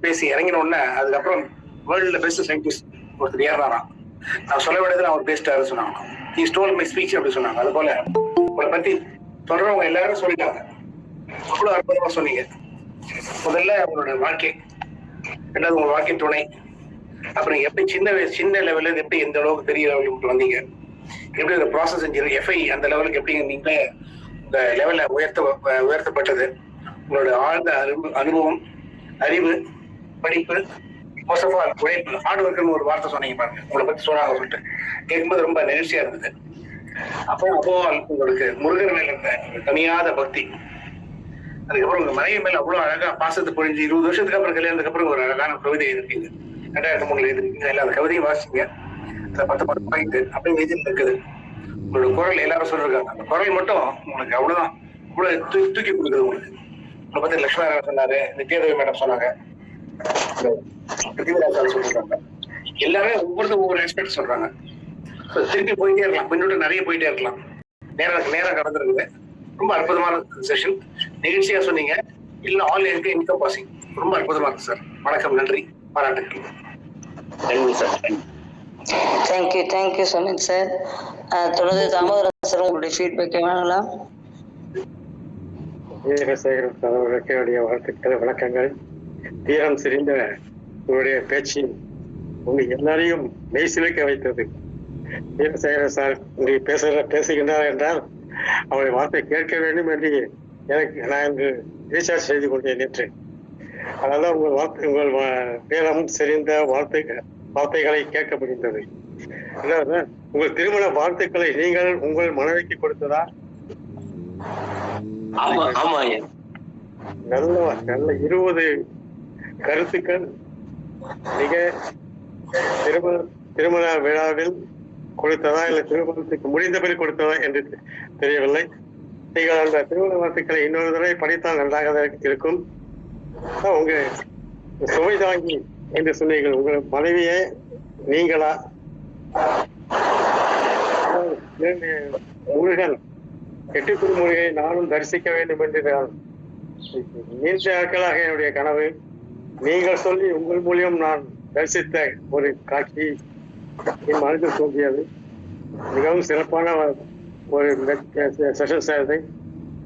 பேசி இறங்கின உடனே அதுக்கப்புறம் வேர்ல்டுல பெஸ்ட் சயின்டிஸ்ட் ஒருத்தர் ஏறாராம். நான் சொல்ல விடத்துல அவர் பேசிட்டாரு சொன்னாங்க. ஹி ஸ்டோல் மை ஸ்பீச் அப்படி சொன்னாங்க. அது போல உங்களை பத்தி சொல்றவங்க எல்லாரும் சொல்லிட்டாங்க. அவ்வளவு அற்புதமா சொன்னீங்க. முதல்ல உங்களோட வாழ்க்கை, ரெண்டாவது உங்க வாழ்க்கை துணை, அப்புறம் எப்படி சின்ன லெவல்ல எப்படி எந்த அளவுக்கு பெரிய லெவலுக்கு வந்தீங்க, எப்படி அந்த ப்ராசஸ் செஞ்சீங்க, எஃப்ஐ அந்த லெவலுக்கு எப்படி நீங்களே இந்த லெவல்ல உயர்த்தப்பட்டது, உங்களோட ஆழ்ந்த அனுபவம், அறிவு, படிப்பு, மோஸ்ட் ஆஃப் ஆல் உழைப்பு, ஹார்ட் ஒர்க்னு ஒரு வார்த்தை சொன்னீங்க பாருங்க. உங்களை பத்தி சொன்னாங்க சொல்லிட்டு கேட்கும்போது ரொம்ப நெகிழ்ச்சியா இருந்தது. அப்போ உங்களுக்கு முருகர் மேல இருந்த தனியாத பக்தி, அதுக்கப்புறம் உங்க மனைவி மேல அவ்வளவு அழகா பாசத்தை பொழிஞ்சு 20 வருஷத்துக்கு அப்புறம் கல்யாணத்துக்கு அப்புறம் ஒரு அழகான கவிதை எழுதிருக்கீங்க. 2003 எழுதிருக்கீங்க. எல்லா அந்த கவிதையும் வாசிச்சீங்க. அந்த 10 பாயிண்ட் அப்படியே எழுதி இருக்குது. உங்களோட குரல் எல்லாரும் சொல்லிருக்காங்க. அந்த குரல் மட்டும் உங்களுக்கு அவ்வளவுதான், அவ்வளவு தூக்கி கொடுக்குது உங்களுக்கு. உங்களை பத்தி லட்சுமணன் சொன்னாரு, நித்யாதேவி மேடம் சொன்னாங்க, பிருத்திவிராஜ் சார் சொல்லிருக்காங்க. எல்லாமே ஒவ்வொரு எக்ஸ்பெக்ட் சொல்றாங்க. திருப்பி போயிட்டே இருக்கலாம், கொஞ்சம் நிறைய போயிட்டே இருக்கலாம். நேரம் கடந்துருக்குது. ரொம்ப அற்புதமான செஷன், நிகழ்ச்சியா சொன்னீங்க. இல்ல ஆல் இன்கம் பாசிங் ரொம்ப அற்புதமா இருக்கு சார். வணக்கம், நன்றி, பாராட்டுகள். Thank you so much sir. தொடர்ந்து தாமோதரன் சார் உங்களுடைய ஃபீட்பேக்கை வழங்கலாம். வீரசேகரன் அவர்களுடைய வாழ்த்துக்கள், வணக்கங்கள். தீரம் சிரிந்த உங்களுடைய பேச்சு உங்க எல்லாரையும் மெய்சிலிக்க வைத்தது. வீரசேகரன் சார் பேசுகின்றார் என்றால் அவருடைய வார்த்தை கேட்க வேண்டும் என்று நான் ரீசார்ஜ் செய்து கொண்டேன் நேற்று. அதனால உங்கள் பேரம் செறிந்த வார்த்தைகளை கேட்க முடிந்தது. அதாவது உங்கள் திருமண வாழ்த்துக்களை நீங்கள் உங்கள் மனைவிக்கு கொடுத்ததா? ஆமா ஆமா ஐயா. நல்ல 20 கருத்துக்கள் மிக திருமண விழாவில் கொடுத்ததா இல்லை திருமணத்துக்கு முடிந்த பிறகு கொடுத்ததா என்று தெரியவில்லை. நீங்கள் அந்த திருமண வாழ்த்துக்களை இன்னொரு தடவை படித்தால் நன்றாக இருக்கும். உங்க சுவை தாங்கி என்று சொன்னீர்கள். உங்கள் மனைவியே நீங்களா? முருகன் 8 திருமுருகை நானும் தரிசிக்க வேண்டும் என்று நீண்ட நாட்களாக என்னுடைய கனவு. நீங்கள் சொல்லி உங்கள் மூலியம் நான் தரிசித்த ஒரு காட்சி என் மனதில் தோன்றியது. மிகவும் சிறப்பான ஒரு செஷன் சேவை.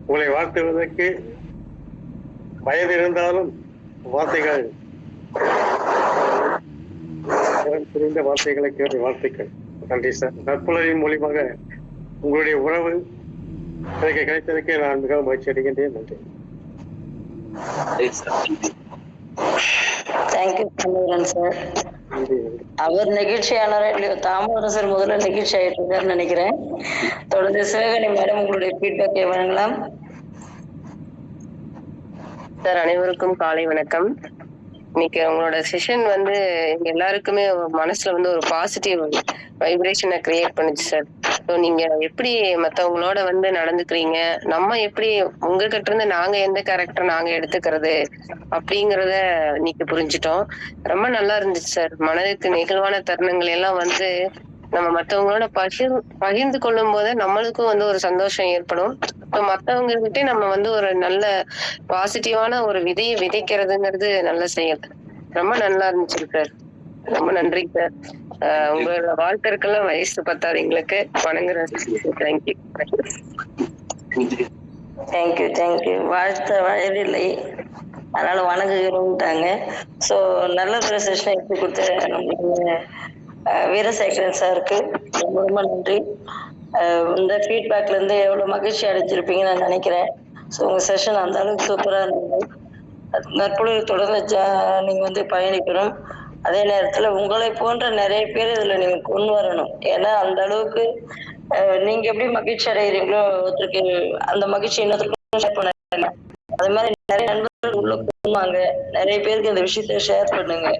உங்களை வாழ்த்துவதற்கு வயது இருந்தாலும் வார்த்தைகள் புரிந்த வார்த்தைகளை கேட்டு வாழ்த்துக்கள். நன்றி சார். நற்புலரின் மூலியமாக உங்களுடைய உறவு எனக்கு கிடைத்ததற்கு நான் மிகவும் மகிழ்ச்சி அடைகின்றேன். நன்றி. Thank you Damodaran sir. அவர் நிகழ்ச்சியாளரா இல்லையோ, தாமோதரன் சார் முதல்ல நிகழ்ச்சி ஆயிட்டு இருக்காருன்னு நினைக்கிறேன். தொடர்ந்து சிவகணி மேடம் உங்களுடைய ஃபீட்பேக்கை வழங்கலாம். சார், அனைவருக்கும் காலை வணக்கம். இன்னைக்கு உங்களோட செஷன் வந்து எங்க எல்லாருக்குமே மனசுல வந்து ஒரு பாசிட்டிவ் வைப்ரேஷனை கிரியேட் பண்ணுச்சு சார். ஸோ நீங்க எப்படி மற்றவங்களோட வந்து நடந்துக்கிறீங்க, நம்ம எப்படி உங்ககிட்ட இருந்து நாங்க எந்த கேரக்டர் நாங்க எடுத்துக்கிறது அப்படிங்கிறத இன்னைக்கு புரிஞ்சுட்டோம். ரொம்ப நல்லா இருந்துச்சு சார். மனதுக்கு நெகிழ்வான தருணங்கள் எல்லாம் வந்து நம்ம மற்றவங்களோட பகிர்ந்து கொள்ளும் போது நம்மளுக்கும் வந்து ஒரு சந்தோஷம் ஏற்படும். இப்போ மற்றவங்க கிட்டே நம்ம வந்து ஒரு நல்ல பாசிட்டிவான ஒரு விதையை விதைக்கிறதுங்கிறது நல்ல செயல். ரொம்ப நல்லா இருந்துச்சு சார். ரொம்ப நன்றி சார். உங்களோட வாழ்க்கைக்கெல்லாம் வயசு பத்தாது எங்களுக்கு. வணங்குறேன். தேங்க்யூ. Thank you thank you. வாழ்த்த வயதில்லை, அதனால வணங்குகிறோம்ட்டாங்க. ஸோ நல்ல ஒரு செஷனை எடுத்து கொடுத்த நம்மளுடைய வீரசேகரன் சாருக்கு ரொம்ப ரொம்ப நன்றி. இந்த ஃபீட்பேக்ல இருந்து எவ்வளவு மகிழ்ச்சி அடைஞ்சிருப்பீங்கன்னு நான் நினைக்கிறேன். ஸோ உங்க செஷன் அந்த அளவுக்கு சூப்பரா இருந்தது. நற்பொழுது தொடர்ந்து நீங்க வந்து பயணிக்கணும். அதே நேரத்துல உங்களை போன்ற நிறைய பேர் இதுல நீங்க கொண்டு வரணும். ஏன்னா அந்த அளவுக்கு நீங்க எப்படி மகிழ்ச்சி அடைகிறீங்களோ ஒருத்தருக்கு அந்த மகிழ்ச்சி இன்னொருத்தருக்கு ஷேர் பண்ண, அதே மாதிரி நிறைய நண்பர்கள் உள்ள கொண்டுவாங்க. நிறைய பேருக்கு இந்த விஷயத்த ஷேர் பண்ணுங்க.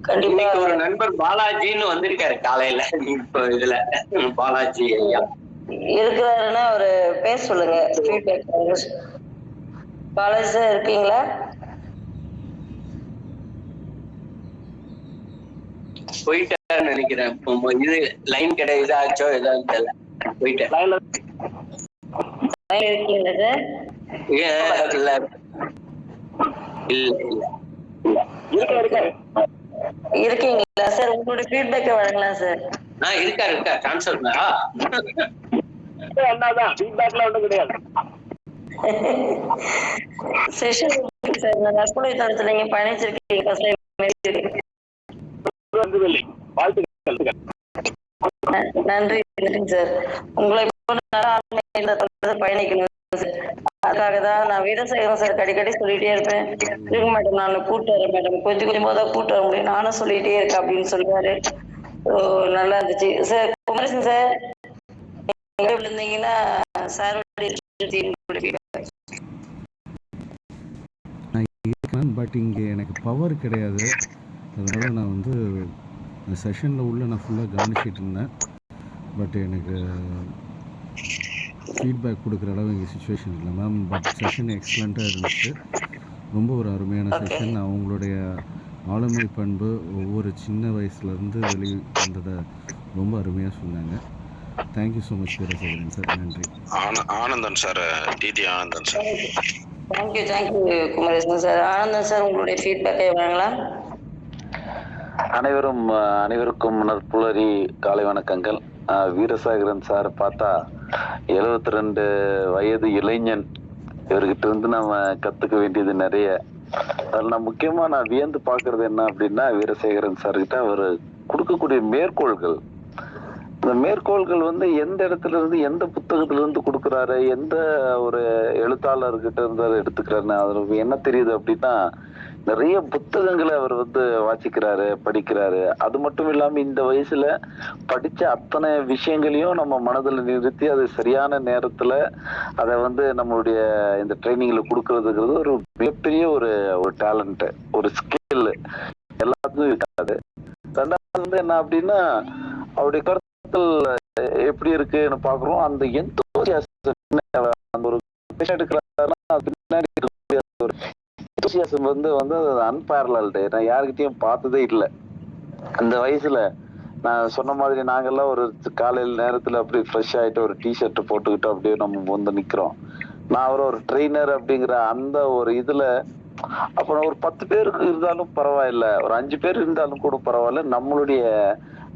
கண்டிப்பா ஒரு நண்பர் பாலாஜின்னு வந்திருக்காரு காலையில. இப்போ இதுல பாலாஜி ஐயா இருக்கிறாருன்னா ஒரு பேர் சொல்லுங்க. ஃபீட்பேக் பாலாஜி சார் இருக்கீங்களா? போயிட்டாருன்னு நினைக்கிறேன். இது லைன் கடை இதாச்சோ ஏதாவது தெரியல. போயிட்டேன். இருக்கீங்களா சார்? இல்ல இருக்கீங்களா சார்? உங்களுடைய ஃபீட்பேக்கை வழங்கலாம் சார். இருக்காரு ட்ரான்ஸ்ஃபர் செஷன் சார். நற்பொழுது தளத்துல நீங்க பயணிச்சிருக்கீங்க. நன்றி சார். உங்களை பயணிக்கணும். அதுக்காக தான் நான் வீரசேகரன் சார் அடிக்கடி சொல்லிட்டே இருப்பேன். இருக்க மேடம், நான் கூட்டு வரேன் மேடம், கொஞ்சம் கொஞ்சமா தான் கூட்டு வர முடியும், நானும் சொல்லிட்டே இருக்கேன் அப்படின்னு சொல்லுவாரு. நல்லா இருந்துச்சு சார். குமரேசன் சார் இருந்தீங்கன்னா சார் பட் இங்கே எனக்கு பவர் கிடையாது. அதனால நான் வந்து இந்த செஷனில் உள்ள நான் ஃபுல்லாக கவனிச்சிட்டு இருந்தேன். பட் எனக்கு ஃபீட்பேக் கொடுக்குற அளவு இங்கே சுச்சுவேஷன் இல்லை மேம். பட் செஷன் எக்ஸலண்ட்டாக இருந்துச்சு. ரொம்ப ஒரு அருமையான செஷன். அவங்களுடைய ஆளுமை பண்பு ஒவ்வொரு சின்ன வயசுலேருந்து வெளியே வந்ததை ரொம்ப அருமையாக சொன்னாங்க. Thank you so much Veerasekaran sir. நன்றி. Anandan sir, DD Anandan sir. Thank you Kumaresan sir. Anandan sir உங்களுடைய ஃபீட்பேக்கை வழங்கலாம். அனைவருக்கும் நற்புலரி காலை வணக்கங்கள். வீரசேகரன் சார் பார்த்தா 72 வயது இளைஞன். இவர்கிட்ட இருந்து நம்ம கத்துக்க வேண்டியது நிறைய. அதில் நான் முக்கியமா நான் வியந்து பாக்குறது என்ன அப்படின்னா, வீரசேகரன் சார் கிட்ட அவர் கொடுக்கக்கூடிய மேற்கோள்கள், இந்த மேற்கோள்கள் வந்து எந்த இடத்துல இருந்து எந்த புத்தகத்துல இருந்து கொடுக்குறாரு, எந்த ஒரு எழுத்தாளர்கிட்ட இருந்து அதை எடுத்துக்கிறாருன்னு அது என்ன தெரியுது அப்படின்னா, நிறைய புத்தகங்களை அவர் வாசிக்கிறாரு, படிக்கிறாரு. அது மட்டும் இல்லாம இந்த வயசுல படிச்ச அத்தனை விஷயங்களையும் நம்ம மனதில் நிறுத்தி அது சரியான நேரத்துல அதை நம்மளுடைய இந்த ட்ரைனிங்ல கொடுக்கறதுங்கிறது ஒரு மிகப்பெரிய ஒரு டேலண்ட், ஒரு ஸ்கில் எல்லாத்துக்கும் இருக்காது. ரெண்டாவது என்ன அப்படின்னா அவருடைய கருத்துக்கள் எப்படி இருக்குன்னு பாக்குறோம். அந்த அந்த ஒரு பின்னாடி ஒரு எந்தூசியாசம் அன்பேரலல்டு. நான் யாருக்கிட்டையும் பார்த்ததே இல்லை. அந்த வயசுல நான் சொன்ன மாதிரி நாங்கெல்லாம் ஒரு காலையில் நேரத்துல அப்படியே ஃப்ரெஷ் ஆயிட்டு ஒரு டிஷர்ட் போட்டுக்கிட்டு அப்படியே நம்ம நிக்கிறோம். நான் ஒரு ட்ரெயினர் அப்படிங்கிற அந்த ஒரு இதுல அப்புறம் ஒரு 10 பேருக்கு இருந்தாலும் பரவாயில்ல, ஒரு 5 பேர் இருந்தாலும் கூட பரவாயில்ல, நம்மளுடைய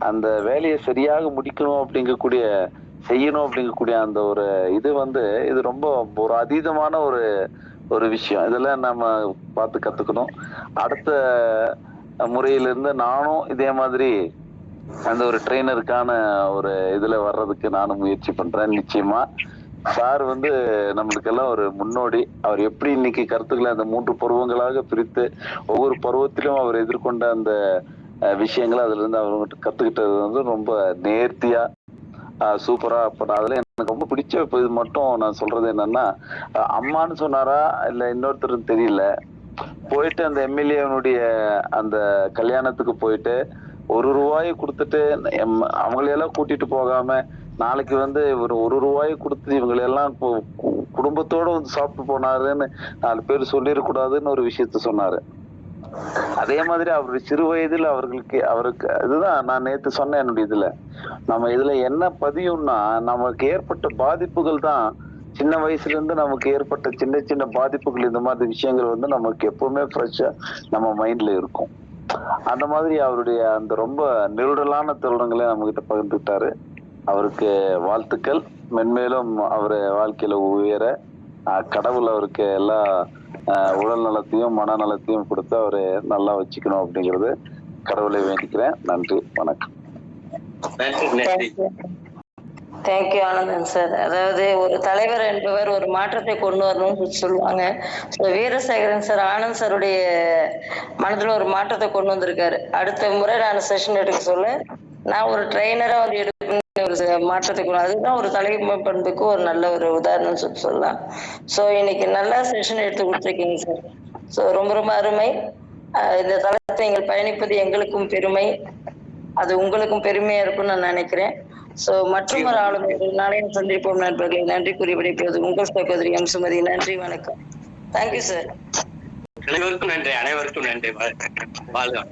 அந்த வேலையை சரியாக முடிக்கணும் அப்படிங்கக்கூடிய செய்யணும் அப்படிங்கக்கூடிய அந்த ஒரு இது இது ரொம்ப ஒரு அதீதமான ஒரு விஷயம். இதெல்லாம் நம்ம பார்த்து கத்துக்கணும். அடுத்த முறையிலிருந்து நானும் இதே மாதிரி அந்த ஒரு ட்ரெயினருக்கான ஒரு இதுல வர்றதுக்கு நானும் முயற்சி பண்றேன். நிச்சயமா சார் நம்மளுக்கெல்லாம் ஒரு முன்னோடி. அவர் எப்படி இன்னைக்கு கருத்துக்களை அந்த 3 பருவங்களாக பிரித்து ஒவ்வொரு பருவத்திலும் அவர் எதிர்கொண்ட அந்த விஷயங்களை அதுல இருந்து அவர்கிட்ட கத்துக்கிட்டது ரொம்ப நேர்த்தியா சூப்பரா. அப்ப அதுல எனக்கு ரொம்ப பிடிச்ச இது மட்டும் நான் சொல்றது என்னன்னா, அம்மான்னு சொன்னாரா இல்ல இன்னொருத்தரும் தெரியல, போயிட்டு அந்த எம்எல்ஏனுடைய அந்த கல்யாணத்துக்கு போயிட்டு 1 ரூபாயை கொடுத்துட்டு அவங்களையெல்லாம் கூட்டிட்டு போகாம நாளைக்கு ஒரு 1 ரூபாயை கொடுத்து இவங்களையெல்லாம் குடும்பத்தோட சாப்பிட்டு போனாருன்னு 4 பேர் சொல்லிடக்கூடாதுன்னு ஒரு விஷயத்த சொன்னாரு. அதே மாதிரி அவர் சிறு வயதில் அவருக்கு இதுதான் நான் நேத்து சொன்னேன். என்னுடைய இதுல நம்ம இதுல என்ன பதியும்னா, நமக்கு ஏற்பட்ட பாதிப்புகள் தான் சின்ன வயசுல இருந்து நமக்கு ஏற்பட்ட சின்ன சின்ன பாதிப்புகள். இந்த மாதிரி விஷயங்கள் நமக்கு எப்பவுமே ஃப்ரெஷ்ஷா நம்ம மைண்ட்ல இருக்கும். அந்த மாதிரி அவருடைய அந்த ரொம்ப நெருடலான தருணங்களை நம்ம கிட்ட பகிர்ந்துட்டாரு. அவருக்கு வாழ்த்துக்கள். மென்மேலும் அவரு வாழ்க்கையில உயர கடவுள் அவருக்கு எல்லா உடல் நலத்தையும் மனநலத்தையும் கொடுத்து அவரு நல்லா வச்சுக்கணும் அப்படிங்கிறது கடவுளை வேண்டிக்கிறேன். நன்றி, வணக்கம். Thank you Anandan sir. அதாவது ஒரு தலைவர் என்பவர் ஒரு மாற்றத்தை கொண்டு வரணும்னு சொல்லுவாங்க. ஸோ வீரசேகரன் சார் ஆனந்த் சாருடைய மனதில் ஒரு மாற்றத்தை கொண்டு வந்திருக்காரு. அடுத்த முறை நான் செஷன் எடுக்க சொல்ல நான் ஒரு ட்ரெயினரா எடுக்கணும் ஒரு மாற்றத்தை கொண்டு, அதுதான் ஒரு தலைமை பண்புக்கு ஒரு நல்ல ஒரு உதாரணம் சொல்லலாம். ஸோ இன்னைக்கு நல்லா செஷன் எடுத்து கொடுத்துருக்கீங்க சார். ஸோ ரொம்ப ரொம்ப அருமை. இந்த தளத்தை நீங்கள் பயணிப்பது எங்களுக்கும் பெருமை, அது உங்களுக்கும் பெருமையா இருக்கும்னு நான் நினைக்கிறேன். சோ மற்றும் ஒரு ஆளுமை நாளை சந்திப்போம் நண்பர்களே. நன்றி கூறி விடைபெறுவது உங்கள் சகோதரி எம் சுமதி. நன்றி, வணக்கம். Thank you sir. அனைவருக்கும் நன்றி. வாழ்க.